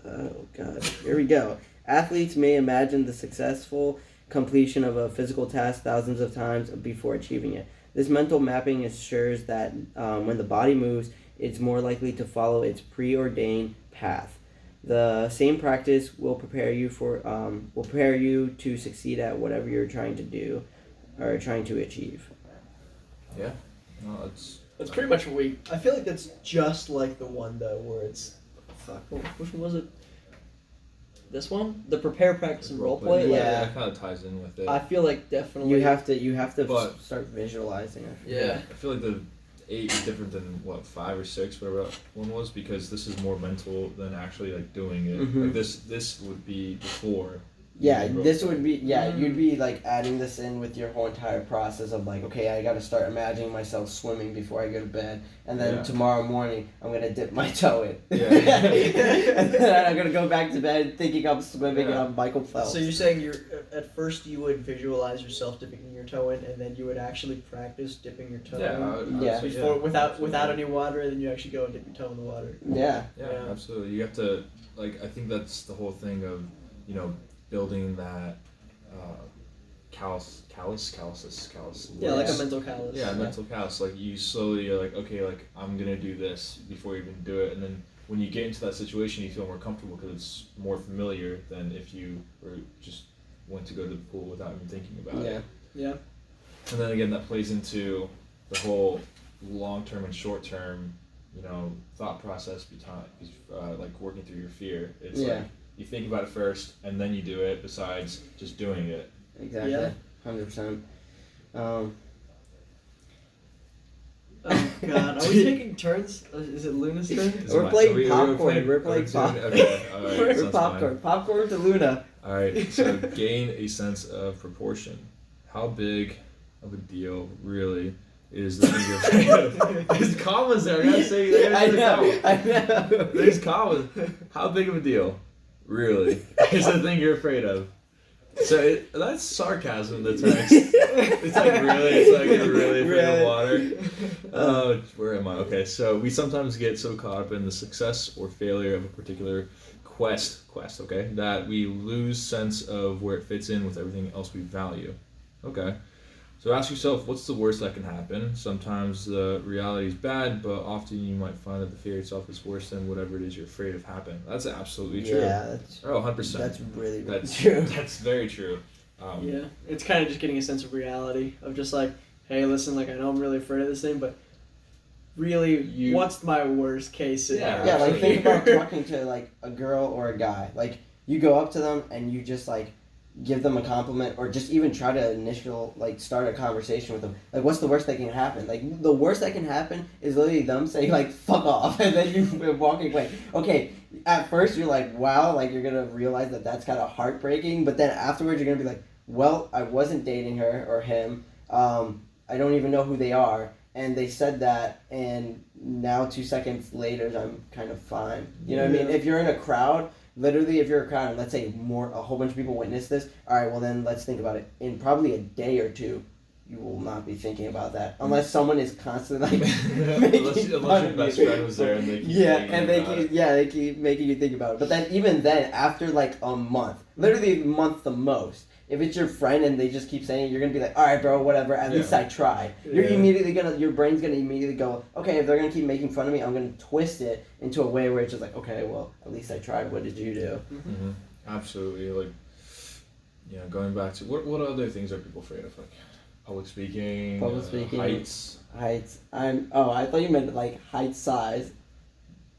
Oh, God. Here we go. Athletes may imagine the successful completion of a physical task thousands of times before achieving it. This mental mapping ensures that when the body moves, it's more likely to follow its preordained path. The same practice will prepare you to succeed at whatever you're trying to do or trying to achieve. Yeah. No, That's pretty much what I feel like that's just like the one though where it's which one was it? This one? The prepare, practice, and role play? Yeah. That kind of ties in with it. I feel like definitely You have to start visualizing it. Yeah. I feel like the 8 is different than 5 or 6, whatever that one was, because this is more mental than actually like doing it. Mhm. Like this would be before. Yeah, this would be, you'd be like adding this in with your whole entire process of like, okay, I gotta start imagining myself swimming before I go to bed, and then tomorrow morning I'm gonna dip my toe in. Yeah. And then I'm gonna go back to bed thinking I'm swimming and I'm Michael Phelps. So you're saying at first you would visualize yourself dipping your toe in, and then you would actually practice dipping your toe in? Before, without any water, and then you actually go and dip your toe in the water. Yeah, absolutely. You have to, like, I think that's the whole thing of, building that calluses. Yeah, like a mental callus. Yeah, mental callus. Like you slowly are like, okay, like I'm gonna do this before you even do it, and then when you get into that situation, you feel more comfortable because it's more familiar than if you just went to go to the pool without even thinking about it. Yeah. And then again, that plays into the whole long-term and short-term, thought process behind, like working through your fear. It's like you think about it first, and then you do it. Besides just doing it. Exactly. 100%. Oh God, are we taking turns? Is it Luna's turn? We're playing popcorn. We're playing popcorn. Okay, all right. We're popcorn. Fine. Popcorn to Luna. All right. So gain a sense of proportion. How big of a deal, really, is the thing you're afraid of? There's commas there. I gotta say. I know. There's commas. How big of a deal, really, is the thing you're afraid of? So that's sarcasm in the text. It's like really, you're really afraid of water. Oh, where am I? Okay, so we sometimes get so caught up in the success or failure of a particular quest, okay, that we lose sense of where it fits in with everything else we value. Okay. So ask yourself, what's the worst that can happen? Sometimes the reality is bad, but often you might find that the fear itself is worse than whatever it is you're afraid of happening. That's absolutely true. Yeah, that's 100%. That's really true. That's very true. It's kind of just getting a sense of reality of just like, hey, listen, like I know I'm really afraid of this thing, but really, what's my worst case scenario? Yeah, like think about talking to like a girl or a guy. Like you go up to them and you just like give them a compliment or just even try to start a conversation with them. Like what's the worst that can happen? Like the worst that can happen is literally them saying like fuck off and then you're walking away. Okay, at first you're like wow, like you're gonna realize that that's kind of heartbreaking, but then afterwards you're gonna be like, well, I wasn't dating her or him, I don't even know who they are, and they said that, and now 2 seconds later I'm kind of fine. You know what I mean? If you're in a crowd, literally, if you're a crowd and let's say a whole bunch of people witness this, all right, well then let's think about it. In probably a day or two, you will not be thinking about that unless someone is constantly like unless your best friend was there and they keep they keep making you think about it. But then even then, after like a month, literally a month the most, if it's your friend and they just keep saying it, you're gonna be like, all right, bro, whatever. At least I tried. You're immediately your brain's gonna immediately go, okay, if they're gonna keep making fun of me, I'm gonna twist it into a way where it's just like, okay, well, at least I tried. What did you do? Mm-hmm. Absolutely. Like, going back to what other things are people afraid of? Like public speaking, heights. I thought you meant like height size.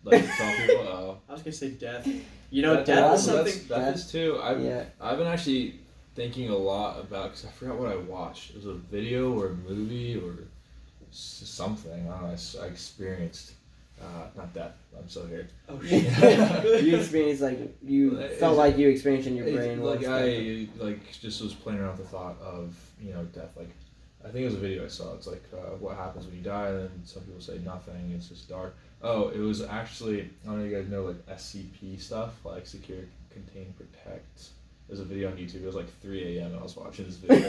Like some people. I was gonna say death. Death is something. Death is too. I've been actually thinking a lot about, because I forgot what I watched. It was a video or a movie or something. I don't know. I experienced, not death. I'm still here. Oh shit! You experienced felt like you experienced in your brain. Like I just was playing around with the thought of death. Like I think it was a video I saw. It's like what happens when you die. And then some people say nothing. It's just dark. Oh, it was actually, I don't know if you guys know like SCP stuff, like Secure, Contain, Protect. There's a video on YouTube. It was like 3 a.m. and I was watching this video.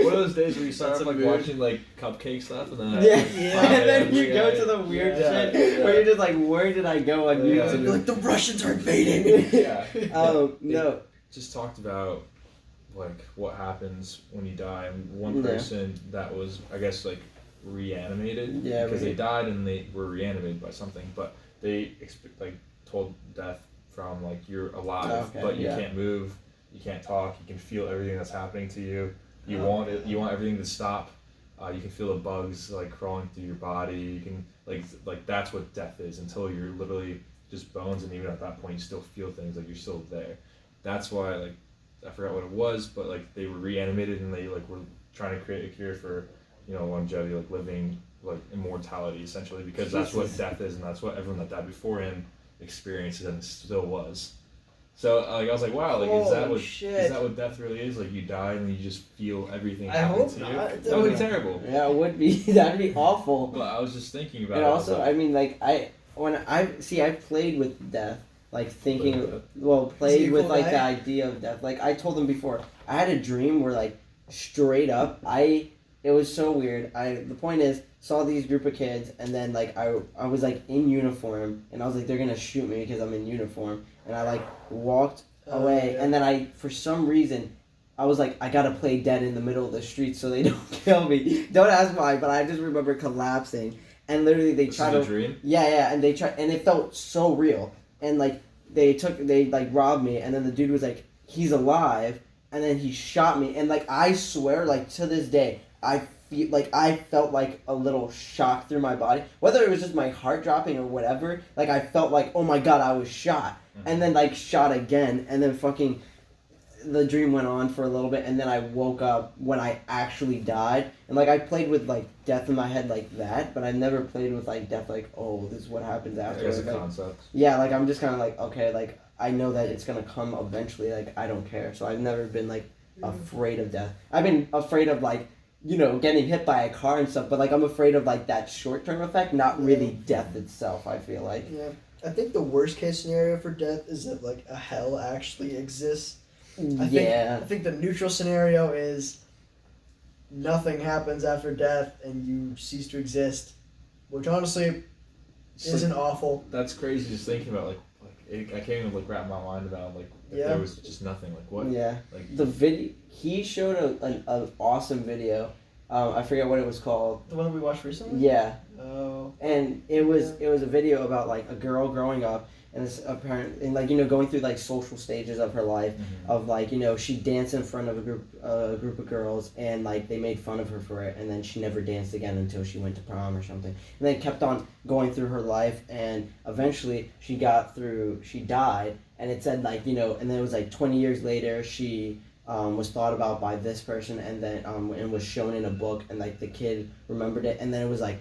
one of those days where you start like watching like cupcake stuff and then and then you go to the weird shit where you're just like, where did I go on YouTube? You're like, the Russians are invading. No. Just talked about like what happens when you die, and one person that was, I guess, like reanimated. Yeah, because they died and they were reanimated by something, but they told death from like you're alive, but you can't move, you can't talk, you can feel everything that's happening to you. You want everything to stop. You can feel the bugs like crawling through your body. You can like that's what death is until you're literally just bones, and even at that point you still feel things, like you're still there. That's why like I forgot what it was, but like they were reanimated and they like were trying to create a cure for longevity, like living, like immortality essentially, because that's what death is, and that's what everyone that died before him experienced and still was. So like I was like, wow, like is that what death really is? Like you die and you just feel everything happen to you. That would be terrible. Yeah, it would be. That'd be awful. But I was just thinking about it. And also, I mean, like I played with death, like thinking, played with like the idea of death. Like I told them before, I had a dream where like straight up, it was so weird. The point is, saw these group of kids, and then like I was like in uniform, and I was like, they're gonna shoot me because I'm in uniform, and I like walked away, and then for some reason, I was like, I gotta play dead in the middle of the street so they don't kill me. Don't ask why, but I just remember collapsing, and literally they tried to. Dream? Yeah, and they tried, and it felt so real, and like they like robbed me, and then the dude was like, he's alive, and then he shot me, and like I swear, like to this day, I felt like a little shock through my body, whether it was just my heart dropping or whatever. Like I felt like, oh my god, I was shot, and then like shot again, and then fucking the dream went on for a little bit, and then I woke up when I actually died, and like I played with like death in my head like that, but I never played with like death like, oh, this is what happens after. As a concept. Yeah, like I'm just kind of like, okay, like I know that it's gonna come eventually. Like I don't care, so I've never been like afraid of death. I've been afraid of like, getting hit by a car and stuff, but like I'm afraid of like that short-term effect, not really death itself, I feel like. Yeah. I think the worst case scenario for death is that like a hell actually exists. I think the neutral scenario is nothing happens after death and you cease to exist, which honestly isn't awful. That's crazy just thinking about like I can't even like wrap my mind about like if there was just nothing, like what? Yeah. Like the video he showed an awesome video. I forget what it was called. The one that we watched recently? Yeah. Oh. And it was a video about like a girl growing up, and it's apparent, and like going through like social stages of her life, of like she danced in front of a group of girls, and like they made fun of her for it, and then she never danced again until she went to prom or something, and then kept on going through her life, and eventually she died, and it said like and then it was like 20 years later she was thought about by this person, and then and was shown in a book, and like the kid remembered it, and then it was like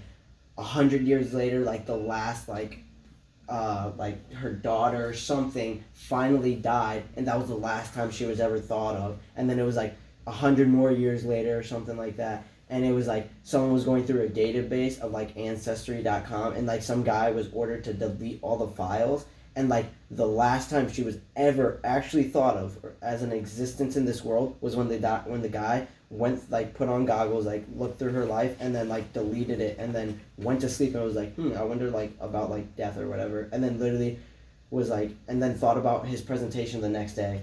100 years later, like the last like her daughter or something finally died, and that was the last time she was ever thought of, and then it was like 100 more years later or something like that, and it was like someone was going through a database of like ancestry.com, and like some guy was ordered to delete all the files, and like the last time she was ever actually thought of as an existence in this world was when the guy went like put on goggles, like looked through her life, and then like deleted it, and then went to sleep and was like, I wonder like about like death or whatever, and then literally was like, and then thought about his presentation the next day,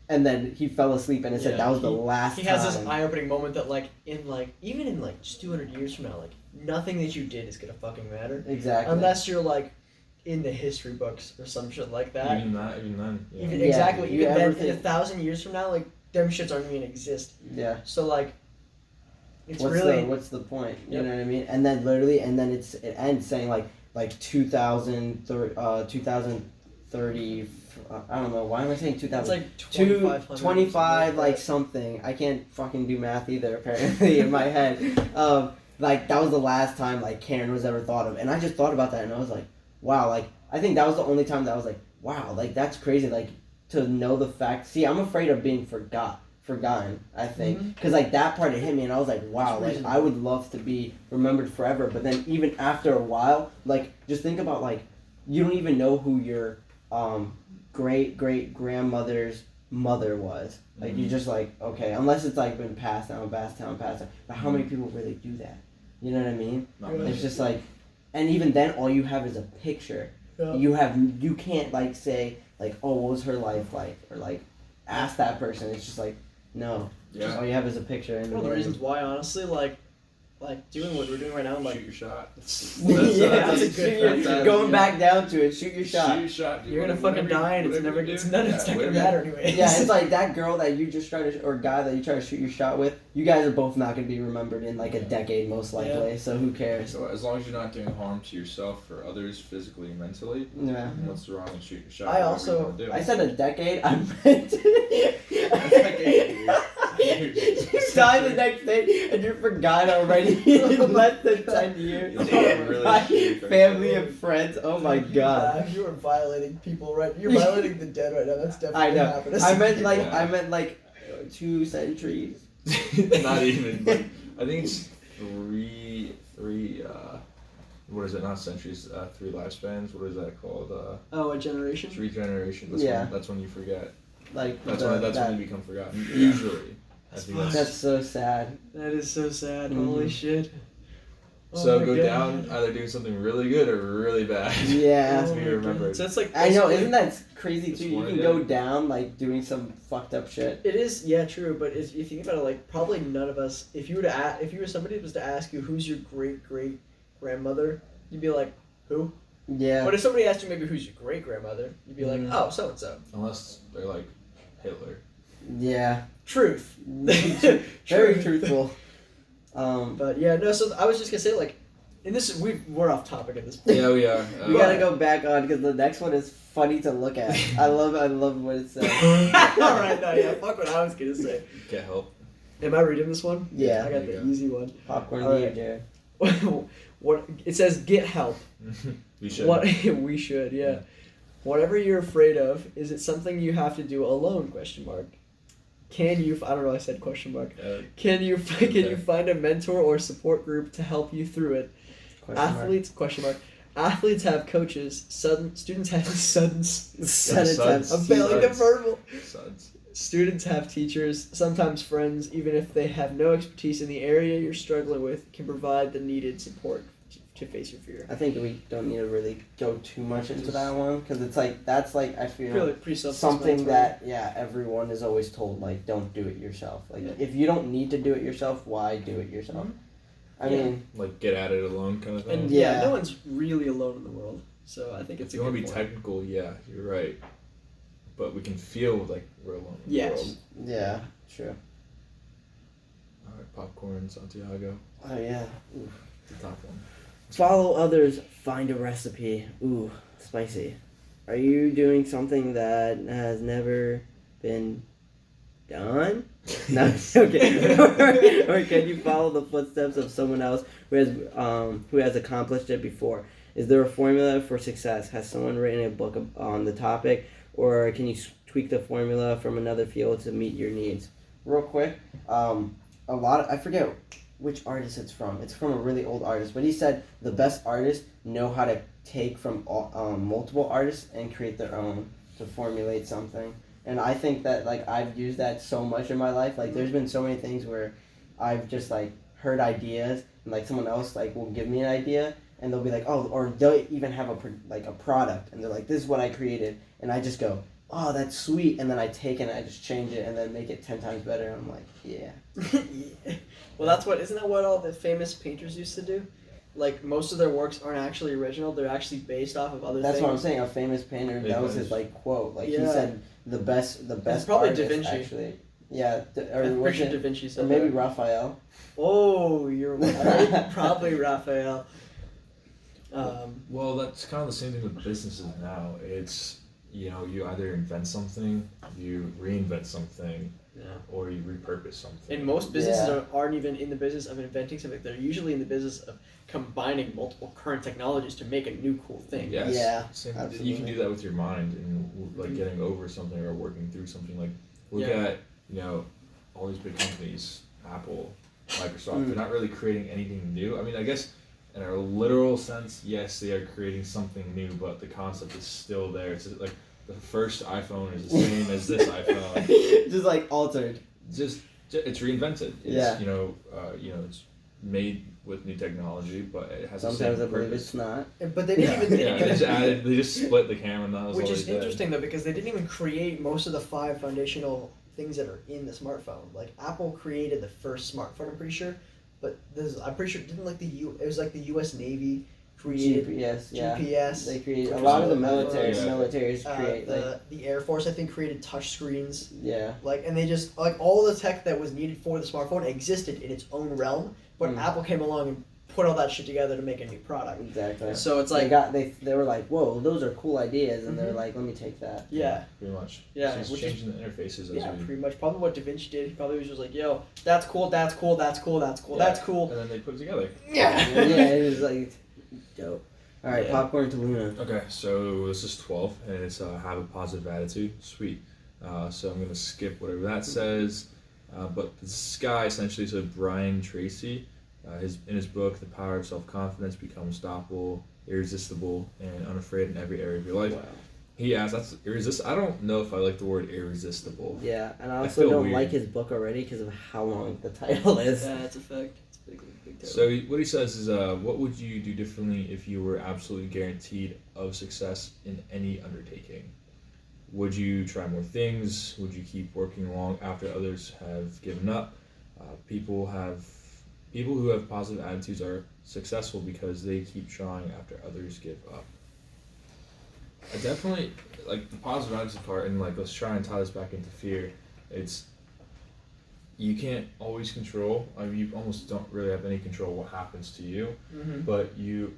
and then he fell asleep, and it said that was the last time. He has this eye-opening moment that like even in like just 200 years from now, like nothing that you did is gonna fucking matter. Exactly. Unless you're like in the history books or some shit like that. Even then. Yeah. Exactly. Even then, in 1,000 years from now, like them shits aren't even gonna exist. Yeah. So like, it's what's the point? You know what I mean? And then literally, and then it ends saying like 2030. I don't know. Why am I saying 2000? It's like 25 like something. I can't fucking do math either. Apparently in my head. Like that was the last time like Karen was ever thought of, and I just thought about that, and I was like, wow. Like I think that was the only time that I was like, wow. Like that's crazy. Like to know the fact. See, I'm afraid of being forgotten, I think, because like that part it hit me, and I was like, wow, like I would love to be remembered forever. But then even after a while, like just think about like you don't even know who your great grandmother's mother was. Like you just like, okay, unless it's like been passed down. But how many people really do that? You know what I mean? It's just like, and even then all you have is a picture. Yeah. You can't like say like, oh, what was her life like, or like ask that person. It's just like, no. Yeah. All you have is a picture. One of the reasons why, honestly, like, like doing what we're doing right now. I'm like, shoot your shot. That's a good going back down to it. Shoot your shot. Shoot your shot. You're gonna fucking die, and it's not gonna matter anyway. Yeah, it's like that girl that you just try to, or guy that you try to shoot your shot with. You guys are both not gonna be remembered in like a decade, most likely. So who cares? So as long as you're not doing harm to yourself or others, physically and mentally, what's wrong with shooting your shot? I said a decade. I meant. You die the next day and you're forgot already in less than 10 years. Family and friends. Oh my god. You are violating people You're violating the dead right now. That's definitely happening. I meant like 2 centuries. Not even. But I think it's three. What is it? Not centuries. 3 lifespans. What is that called? A generation. 3 generations. That's when you forget. Like that's when you become forgotten. Usually. I think that's so sad. That is so sad. Holy shit. So go down either doing something really good or really bad. Yeah. To be remembered. So it's like I know, isn't that crazy too? You can go down like doing some fucked up shit. It is, true. But if you think about it, like probably none of us. If somebody was to ask you who's your great grandmother, you'd be like, who? Yeah. But if somebody asked you maybe who's your great grandmother, you'd be like, oh, so and so. Unless they're like Hitler. Yeah. Truth. Very truthful. But yeah, no. So I was just gonna say, like, and we're off topic at this point. Yeah, we are. We gotta go back on because the next one is funny to look at. I love what it says. All right, fuck what I was gonna say. Get help. Am I reading this one? Yeah. I got the easy one. Popcorn here, Jared. What it says? Get help. We should. We should. Yeah. Whatever you're afraid of, is it something you have to do alone? ? Can you? I don't know. I said ? Can you find a mentor or support group to help you through it? Athletes ? Athletes have coaches. Students have sons. I'm failing the verbal. Students have teachers, sometimes friends, even if they have no expertise in the area you're struggling with, can provide the needed support to face your fear. I think we don't need to really go too much into that one because it's like that's like I feel pretty something that everyone is always told, like, don't do it yourself. Like if you don't need to do it yourself, why do it yourself? Mm-hmm. I mean, like get at it alone kind of thing. And no one's really alone in the world, so I think it's. If you want to be technical, yeah, you're right. But we can feel like we're alone in the world. Yeah, true. Alright, popcorn, Santiago. Oh yeah. Ooh, the top one. Follow others, find a recipe. Ooh, spicy. Are you doing something that has never been done? No, okay. or can you follow the footsteps of someone else who has accomplished it before? Is there a formula for success? Has someone written a book on the topic? Or can you tweak the formula from another field to meet your needs? Real quick, I forget which artist it's from. It's from a really old artist, but he said the best artists know how to take from multiple artists and create their own to formulate something. And I think that like I've used that so much in my life. Like there's been so many things where I've just like heard ideas and like someone else like will give me an idea and they'll be like, oh, or they'll even have a product and they're like, this is what I created. And I just go, oh, that's sweet. And then I take it and I just change it and then make it 10 times better. And I'm like, yeah. Yeah. Well, isn't that what all the famous painters used to do? Like, most of their works aren't actually original. They're actually based off of other things. That's what I'm saying. A famous painter, that was his, like, quote. Like, he said the best it's probably artist, Da Vinci. Actually. Yeah. I'm pretty sure Da Vinci said or maybe that. Raphael. Oh, you're right. Probably Raphael. Well, that's kind of the same thing with businesses now. It's, you either invent something, you reinvent something, or you repurpose something. And most businesses aren't even in the business of inventing something. They're usually in the business of combining multiple current technologies to make a new cool thing. Yes. Yeah, You can do that with your mind and like getting over something or working through something. Like look at all these big companies, Apple, Microsoft. They're not really creating anything new. I mean, I guess in a literal sense, yes, they are creating something new, but the concept is still there. It's like the first iPhone is the same as this iPhone. Just like altered. Just it's reinvented. It's, it's made with new technology, but it has sometimes the I same believe purpose. it's not. But they didn't even. They just split the camera, and that was which all is they did. interesting though, because they didn't even create most of the 5 foundational things that are in the smartphone. Like Apple created the first smartphone, I'm pretty sure, but I'm pretty sure it was like the U.S. Navy created GPS. They created a lot of the militaries create the Air Force, I think, created touch screens. Yeah. Like, and they just like all the tech that was needed for the smartphone existed in its own realm, but Apple came along and put all that shit together to make a new product. Exactly. So it's like they were like, whoa, those are cool ideas, and they're like, let me take that. Yeah, pretty much. Yeah, it's just changing the interfaces. Pretty much. Probably what Da Vinci did. He probably was just like, yo, that's cool, that's cool, that's cool, that's cool, that's cool. And then they put it together. Yeah, it was like dope. All right, popcorn to Luna. Okay, so this is 12, and it's have a positive attitude. Sweet. So I'm gonna skip whatever that says. But this guy essentially is Brian Tracy. In his book, The Power of Self-Confidence, Become Unstoppable, Irresistible, and Unafraid in Every Area of Your Life. Wow. He asks, that's irresistible. I don't know if I like the word irresistible. Yeah, and I also don't like his book already because of how long the title is. Yeah, it's a fact. It's a big title. So what he says is, what would you do differently if you were absolutely guaranteed of success in any undertaking? Would you try more things? Would you keep working along after others have given up? People who have positive attitudes are successful because they keep trying after others give up. I definitely like the positive attitude part, and like let's try and tie this back into fear. It's you can't always control. I mean, you almost don't really have any control what happens to you, but you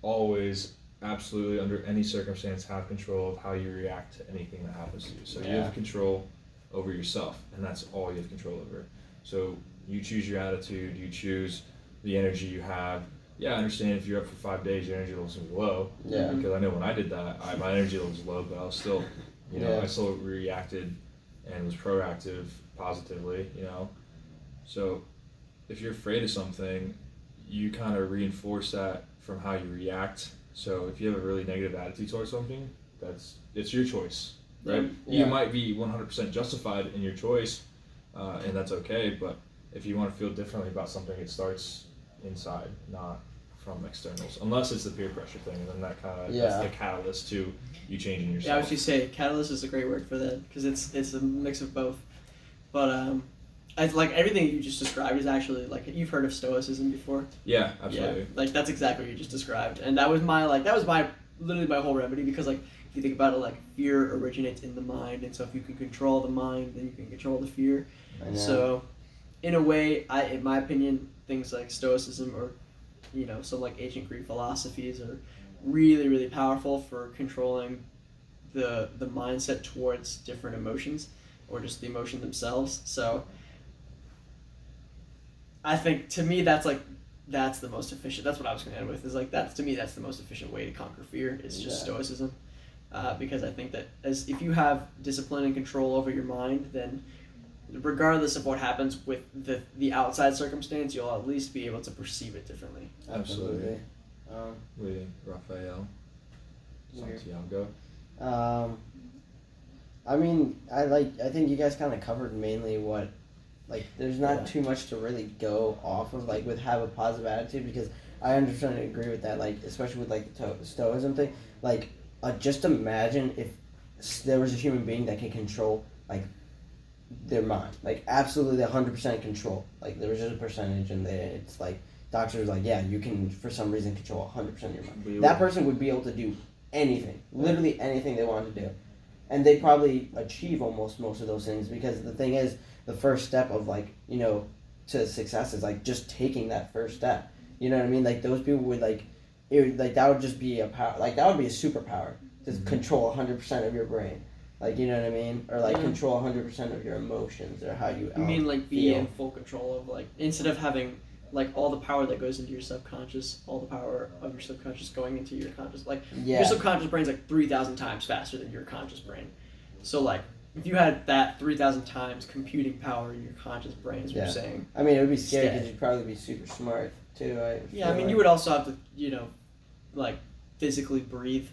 always absolutely under any circumstance have control of how you react to anything that happens to you. So you have control over yourself, and that's all you have control over. So you choose your attitude, you choose the energy you have. Yeah, I understand if you're up for 5 days, your energy level's gonna be low. Yeah. Because I know when I did that, my energy level was low, but I was still, I still reacted and was proactive positively, So if you're afraid of something, you kind of reinforce that from how you react. So if you have a really negative attitude towards something, it's your choice, right? Yeah. You might be 100% justified in your choice, and that's okay, but if you want to feel differently about something, it starts inside, not from externals. Unless it's the peer pressure thing, and then that's the catalyst to you changing yourself. Yeah, I was just say catalyst is a great word for that because it's a mix of both. But I like everything you just described is actually like you've heard of stoicism before. Yeah, absolutely. Yeah, like that's exactly what you just described, and that was my literally my whole remedy because like if you think about it, like fear originates in the mind, and so if you can control the mind, then you can control the fear. So, in a way, in my opinion, things like stoicism or, some like ancient Greek philosophies are really, really powerful for controlling the mindset towards different emotions or just the emotion themselves. So, I think to me that's the most efficient. That's what I was going to end with. Is like that's the most efficient way to conquer fear. Is just stoicism, because I think that if you have discipline and control over your mind, then regardless of what happens with the outside circumstance, you'll at least be able to perceive it differently. Absolutely. Raphael, Santiago. I mean, I think you guys kind of covered mainly what, like, there's not too much to really go off of, like, with have a positive attitude, because I understand and agree with that, like, especially with, like, the stoicism thing. Like, just imagine if there was a human being that can control, like, their mind, like absolutely 100% control. Like there was just a percentage, and it's like doctors like, yeah, you can for some reason control 100% of your mind. That person would be able to do anything, literally anything they wanted to do, and they probably achieve most of those things, because the thing is, the first step of to success is like just taking that first step. You know what I mean? Like those people would that would just be a power. Like that would be a superpower to control 100% of your brain. Like, you know what I mean? Or, like, control 100% of your emotions, or how you You mean, like, be feel. in full control of, like, instead of having, like, all the power that goes into your subconscious, all the power of your subconscious going into your conscious, like, your subconscious brain's, like, 3,000 times faster than your conscious brain. So, like, if you had that 3,000 times computing power in your conscious brain, is what you're saying. I mean, it would be scary because you'd probably be super smart, too. You would also have to, like, physically breathe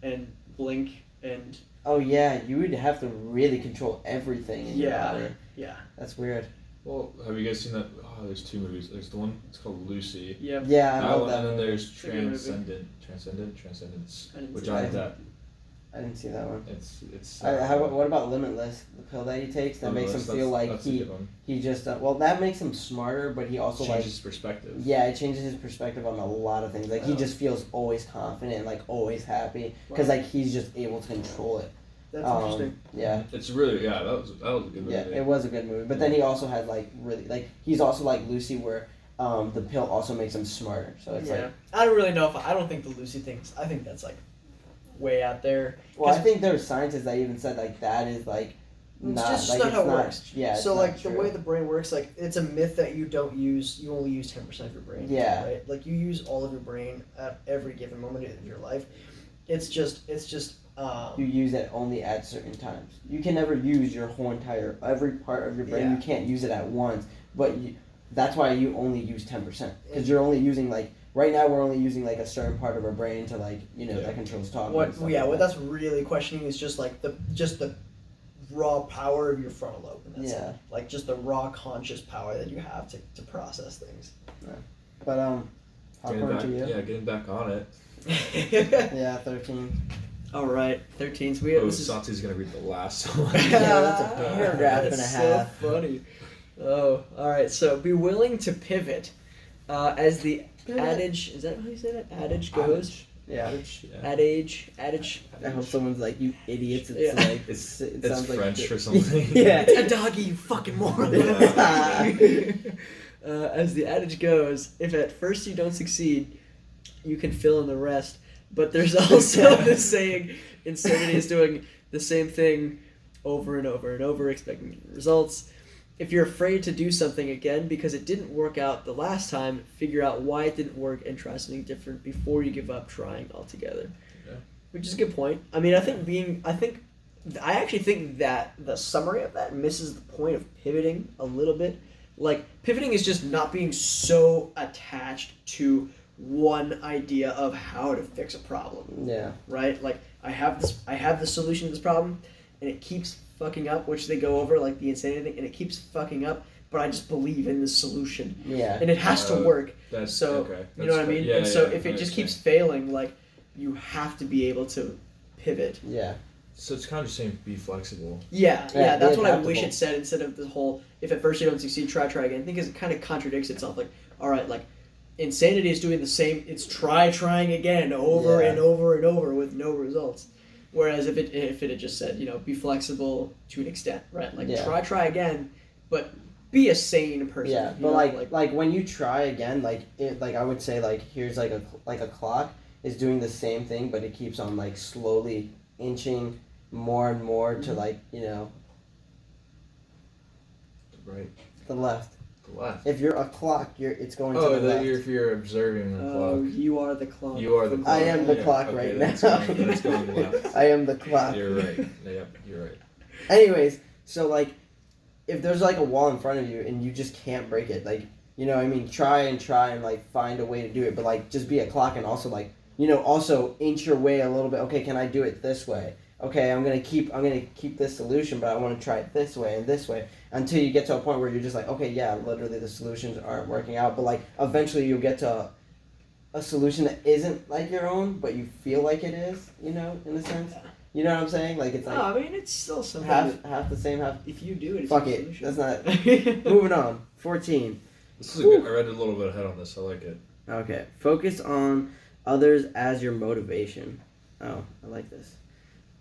and blink and... Oh, yeah, you would have to really control everything in your body. Yeah. That's weird. Well, have you guys seen that? Oh, there's two movies. There's the one, it's called Lucy. Yep. Yeah, I love that. And then there's Transcendence, which I that. I didn't see that one. It's. What about Limitless? The pill that he takes that makes him feel like he just that makes him smarter, but he also changes his perspective. Yeah, it changes his perspective on a lot of things. Like he just feels always confident and like always happy because like he's just able to control it. That's interesting. Yeah, it's really that was a good movie. Yeah, it was a good movie. But then he also had like really like he's also like Lucy where the pill also makes him smarter. So it's like I don't really know if I don't think the Lucy things. I think that's like way out there. Well, I think there were scientists that even said like that is like it's not how it works. Yeah. So like the way the brain works, like it's a myth that you don't use. You only use 10% of your brain. Yeah. Right. Like you use all of your brain at every given moment of your life. It's just. You use it only at certain times. You can never use your whole every part of your brain. Yeah. You can't use it at once. But that's why you only use 10%. Because you're only using like right now we're only using like a certain part of our brain to like that controls talking. What that's really questioning is just like the raw power of your frontal lobe. And that's it. Like just the raw conscious power that you have to process things. Yeah. But popcorn to you. Yeah, getting back on it. Yeah, 13. All right, 13. So Santi's gonna read the last one. Yeah, that's a paragraph and a half. So funny. Oh, all right. So be willing to pivot, as the adage. Is that how you say that? Adage goes. Yeah. Adage. I hope someone's like, you idiots. It's like it sounds French like or something. Yeah. A doggy, you fucking moron. As the adage goes, if at first you don't succeed, you can fill in the rest. But there's also the saying, insanity is doing the same thing over and over and over, expecting results. If you're afraid to do something again because it didn't work out the last time, figure out why it didn't work and try something different before you give up trying altogether. Yeah. Which is a good point. I mean, I actually think that the summary of that misses the point of pivoting a little bit. Like, pivoting is just not being so attached to one idea of how to fix a problem. Yeah. Right? Like, I have the solution to this problem, and it keeps fucking up, which they go over, like the insanity thing, and it keeps fucking up, but I just believe in the solution. Yeah. And it has to work. So, you know what I mean? Yeah, and so if it just keeps failing, like, you have to be able to pivot. Yeah. So it's kind of just saying be flexible. Yeah, that's what I wish it said instead of the whole, if at first you don't succeed, try again. I think it kind of contradicts itself. Like, all right, like, insanity is doing the same. It's trying again over and over and over with no results. Whereas if it had just said, be flexible to an extent, right? Like try again, but be a sane person. Yeah, but like when you try again, I would say like here's like a clock is doing the same thing, but it keeps on like slowly inching more and more to right. The left. Left. If you're a clock, it's going to the left. If you're observing the clock. You are the clock. You are the clock. I am the clock right now. That's going left. I am the clock. You're right. Yep, you're right. Anyways, so like, if there's like a wall in front of you and you just can't break it, like, try and like find a way to do it, but like just be a clock and also like, also inch your way a little bit. Okay, can I do it this way? Okay, I'm gonna keep this solution, but I want to try it this way and this way until you get to a point where you're just like, okay, yeah, literally the solutions aren't working out, but like eventually you'll get to a solution that isn't like your own, but you feel like it is, in a sense. You know what I'm saying? Like it's like. No, I mean it's still something. Half the same, half. If you do it, fuck it. That's not. Moving on. 14. This is good. I read a little bit ahead on this. I like it. Okay. Focus on others as your motivation. Oh, I like this.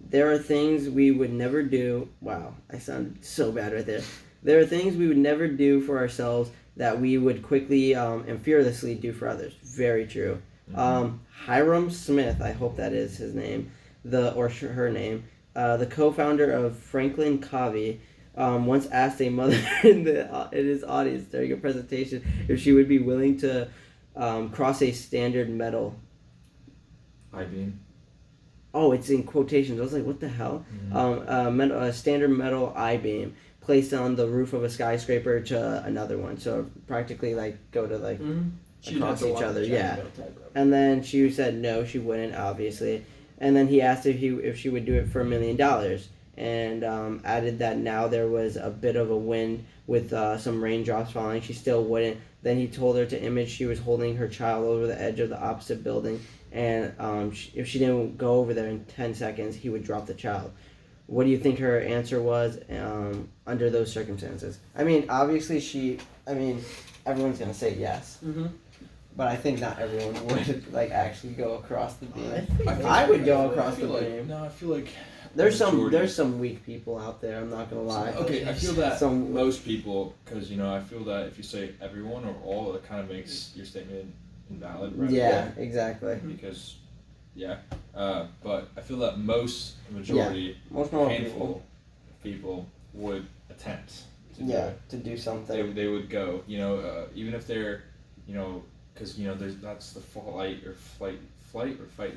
There are things we would never do. Wow, I sound so bad right there. There are things we would never do for ourselves that we would quickly and fearlessly do for others. Very true. Mm-hmm. Hiram Smith, I hope that is his name, her name, the co-founder of Franklin Covey, once asked a mother in his audience during a presentation if she would be willing to cross a standard metal. I-beam. Oh, it's in quotations. I was like, what the hell? Mm-hmm. A standard metal I-beam placed on the roof of a skyscraper to another one. So practically like go to like across each other. Yeah. And then she said no, she wouldn't, obviously. And then he asked if she would do it for $1 million. and added that now there was a bit of a wind with some raindrops falling. She still wouldn't. Then he told her to image she was holding her child over the edge of the opposite building, and if she didn't go over there in 10 seconds, he would drop the child. What do you think her answer was under those circumstances? I mean, obviously everyone's going to say yes. Mm-hmm. But I think not everyone would actually go across the beam. I would go across the beam. No, I feel like There's some weak people out there. I'm not gonna lie. Okay, I feel that most people, because I feel that if you say everyone or all, it kind of makes your statement invalid. Right? Yeah, exactly. Because, but I feel that majority, most normal handful of people would attempt to do something. They would go. Even if they're, because that's the flight or fight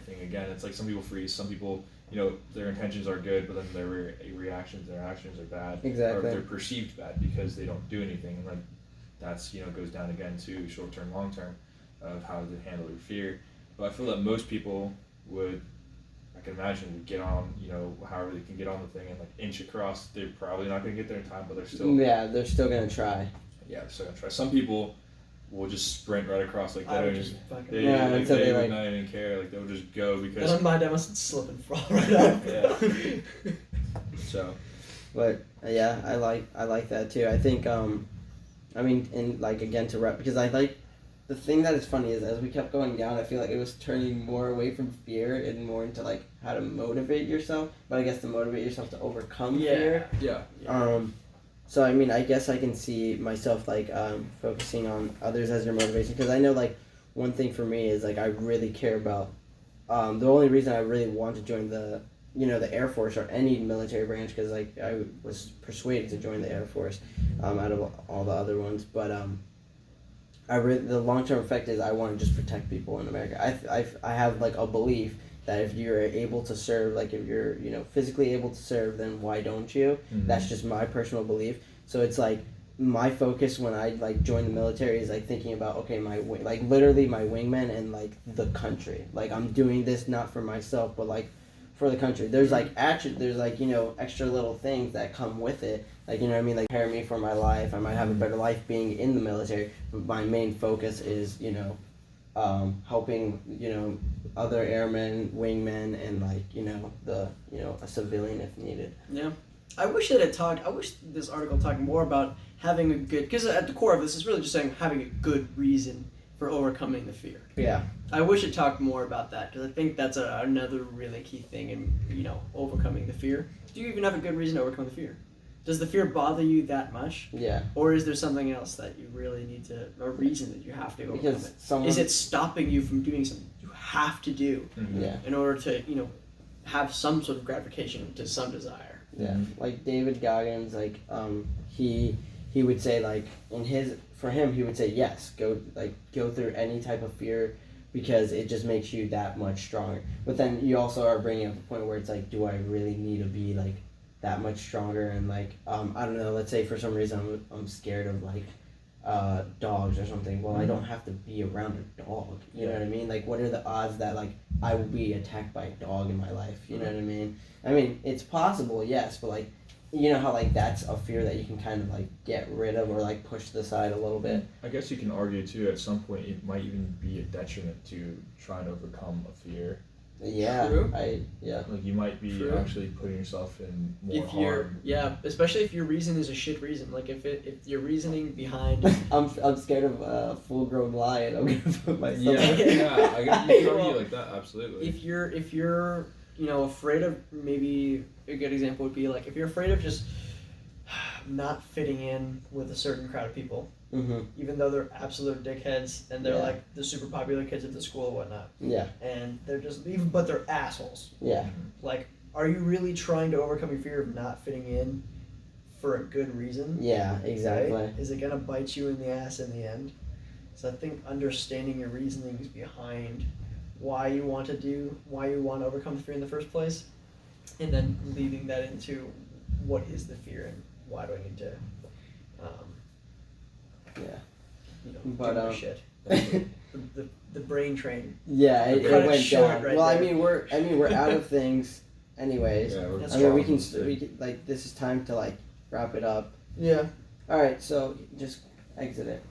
thing again. It's like some people freeze, some people. Their intentions are good, but then their reactions, their actions are bad. Exactly. Or they're perceived bad because they don't do anything. And then that's, goes down again to short term, long term of how to handle your fear. But I feel that most people would, I can imagine, would get on, however they can get on the thing and inch across. They're probably not going to get there in time, but they're still. Yeah, they're still going to try. Yeah, they're still going to try. Some people will just sprint right across they I would just fucking. they would not even care, they would just go because In my mind, I must slip and fall right up. Yeah. So, but yeah, I like that too. I think and again to wrap, because I like the thing that is funny is as we kept going down, I feel like it was turning more away from fear and more into how to motivate yourself. But I guess to motivate yourself to overcome fear. Yeah. So I guess I can see myself focusing on others as your motivation, because I know one thing for me is I really care about the only reason I really want to join the Air Force or any military branch, because I was persuaded to join the Air Force out of all the other ones, but the long-term effect is I want to just protect people in America. I have a belief that if you're able to serve, if you're physically able to serve, then why don't you? Mm-hmm. That's just my personal belief. So it's my focus when I join the military is thinking about, okay, my literally my wingmen and the country. I'm doing this not for myself, but for the country. There's action. There's extra little things that come with it. Prepare me for my life. I might have a better life being in the military. But my main focus is helping other airmen, wingmen, and a civilian if needed. Yeah, I wish this article talked more about having a good, because at the core of this is really just saying having a good reason for overcoming the fear. Yeah. I wish it talked more about that, because I think that's another really key thing in overcoming the fear. Do you even have a good reason to overcome the fear? Does the fear bother you that much? Yeah. Or is there something else that you really need to, a reason that you have to overcome because it? Is it stopping you from doing something you have to do in order to, have some sort of gratification to some desire? Yeah. David Goggins, he would say for him he would say yes, go through any type of fear, because it just makes you that much stronger. But then you also are bringing up a point where it's do I really need to be that much stronger? And I don't know, let's say for some reason I'm scared of dogs or something. Well, I don't have to be around a dog, you know what I mean? What are the odds that I will be attacked by a dog in my life, you know what I mean? It's possible, yes, but how that's a fear that you can kind of get rid of or push to the side a little bit. I guess you can argue too, at some point it might even be a detriment to try and overcome a fear. Yeah. True. You might be actually putting yourself in more harm. Yeah, especially if your reason is a shit reason. If your reasoning behind I'm scared of a full-grown lion. I'm gonna put myself. Yeah. I guess you can argue like that. Absolutely. If you're afraid of, maybe a good example would be if you're afraid of just not fitting in with a certain crowd of people, even though they're absolute dickheads and they're the super popular kids at the school and whatnot. Yeah. And they're just but they're assholes. Yeah. Are you really trying to overcome your fear of not fitting in for a good reason? Yeah, exactly. Right? Is it gonna bite you in the ass in the end? So I think understanding your reasonings behind why you want to overcome the fear in the first place, and then leading that into what is the fear and why do I need to but do my shit. The brain train. Yeah, it Cut it went short down. right Well, there. we're out of things, anyways. Yeah, That's I mean, we strong. can like this is time to like wrap it up. Yeah. All right, so just exit it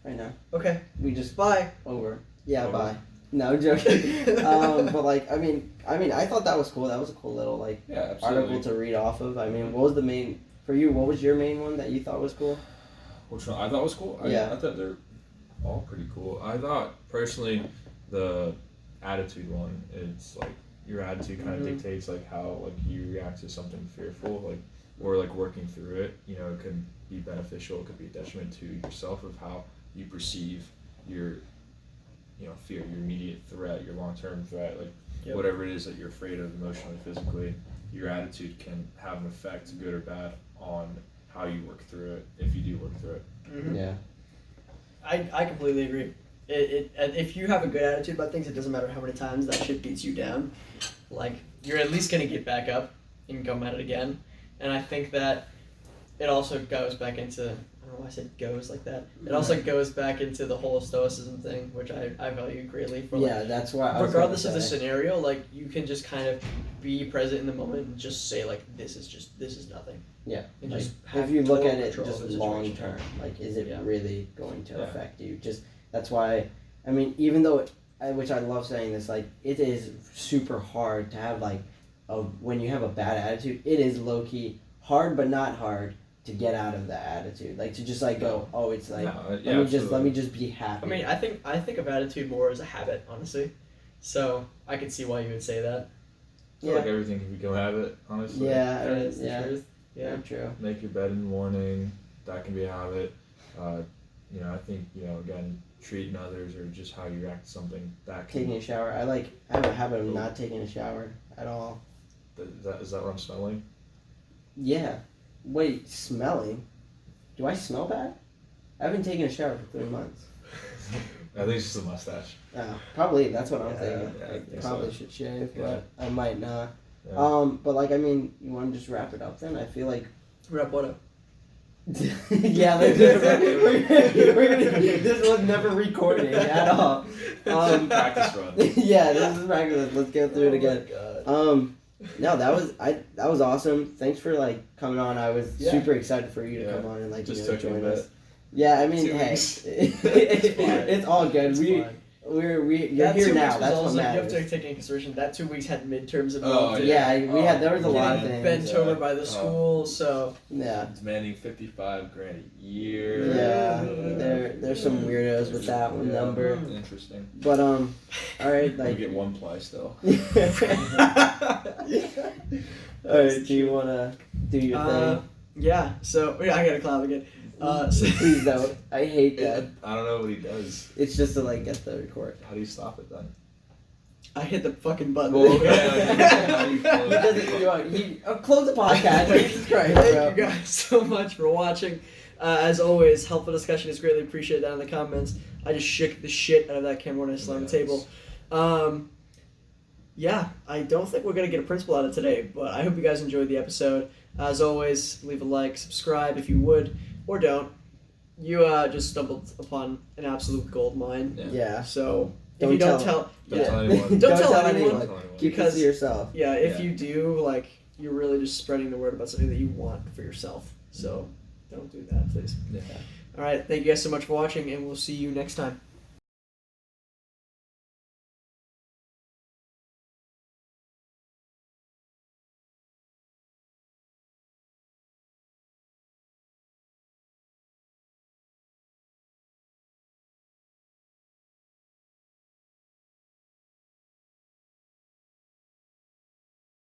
right now. Okay. We just Bye. over. Yeah, Over. bye. No, I'm joking. But like, I mean, I thought that was cool. That was a cool little like Yeah, absolutely. article to read off of. I mean, what was the main for you? What was your main one that you thought was cool? Which one I thought was cool? Yeah. I thought they're all pretty cool. I thought personally the attitude one, it's like your attitude kind of dictates like how like you react to something fearful, like or like working through it. You know, it could be beneficial, it could be a detriment to yourself of how you perceive your fear, your immediate threat, your long-term threat, like whatever it is that you're afraid of emotionally, physically. Your attitude can have an effect, good or bad, on how you work through it, if you do work through it. Mm-hmm. Yeah. I completely agree. If you have a good attitude about things, it doesn't matter how many times that shit beats you down. Like, you're at least gonna get back up and come at it again. And I think that it also goes back into, I don't know why I said goes like that. It also goes back into the whole stoicism thing, which I value greatly. For like, That's why. I was regardless of gonna the say. scenario, like, you can just kind of be present in the moment and just say like, this is nothing. Yeah. And Like, just if have you look total at it control just of the long situation. term, like, is it Yeah. really going to Yeah. affect you? Just that's why. I mean, even though, which I love saying this, like, it is super hard to have like, when you have a bad attitude, it is low key hard, but not hard to get out of that attitude. Like to just like go, oh, it's like let me just be happy. I mean, I think of attitude more as a habit, honestly. So I could see why you would say that. I feel like everything can become a habit, honestly. Yeah, That is the yeah, truth. Yeah. very true. Make your bed in the morning, that can be a habit. I think, again, treating others or just how you react to something, that can... Taking a shower. I have a habit of not taking a shower at all. Is that what I'm smelling? Yeah. Wait, smelling? Do I smell bad? I haven't taken a shower for 3 months. I think it's just a mustache. Probably, that's what I'm thinking. Yeah, I think probably so. should shave, Yeah. but I might not. Yeah. But like, I mean, you want to just wrap it up then? I feel like... Wrap what up? Yeah, we're gonna, this was never recording at all. Practice run. Yeah, this is practice. Let's go through it again. No, that was awesome. Thanks for like coming on. I was super excited for you to come on and like just took join me a us. bit. Yeah, I mean, 2 hey, weeks. it's all good. It's You're fine. here That 2 now. weeks was That's what also, you have matters. to take into consideration that 2 weeks had midterms Oh, involved. Yeah, there was a lot of yeah. things. Bent over by the school, so Yeah. Demanding $55,000 a year. Yeah, there's some weirdos with that one number. Interesting. But all right, You like. get one place though. All right, do you wanna do your thing? yeah. So I gotta clap again. So Please don't. I hate that. I don't know what he does. It's just to like get the record. How do you stop it then? I hit the fucking button. Well, yeah, He doesn't. Close the podcast. Jesus Christ, Thank bro. you guys so much for watching. As always, helpful discussion is greatly appreciated down in the comments. I just shook the shit out of that camera when I slammed the table. Yeah, I don't think we're going to get a principle out of today, but I hope you guys enjoyed the episode. As always, leave a like, subscribe if you would, or don't. You just stumbled upon an absolute gold mine. Yeah. So if Don't you don't tell- Don't tell anyone. Don't tell anyone. Don't tell anyone. Keep Because- this to yourself. if Yeah. you do, like, you're really just spreading the word about something that you want for yourself. So don't do that, please. Yeah. All right, thank you guys so much for watching, and we'll see you next time.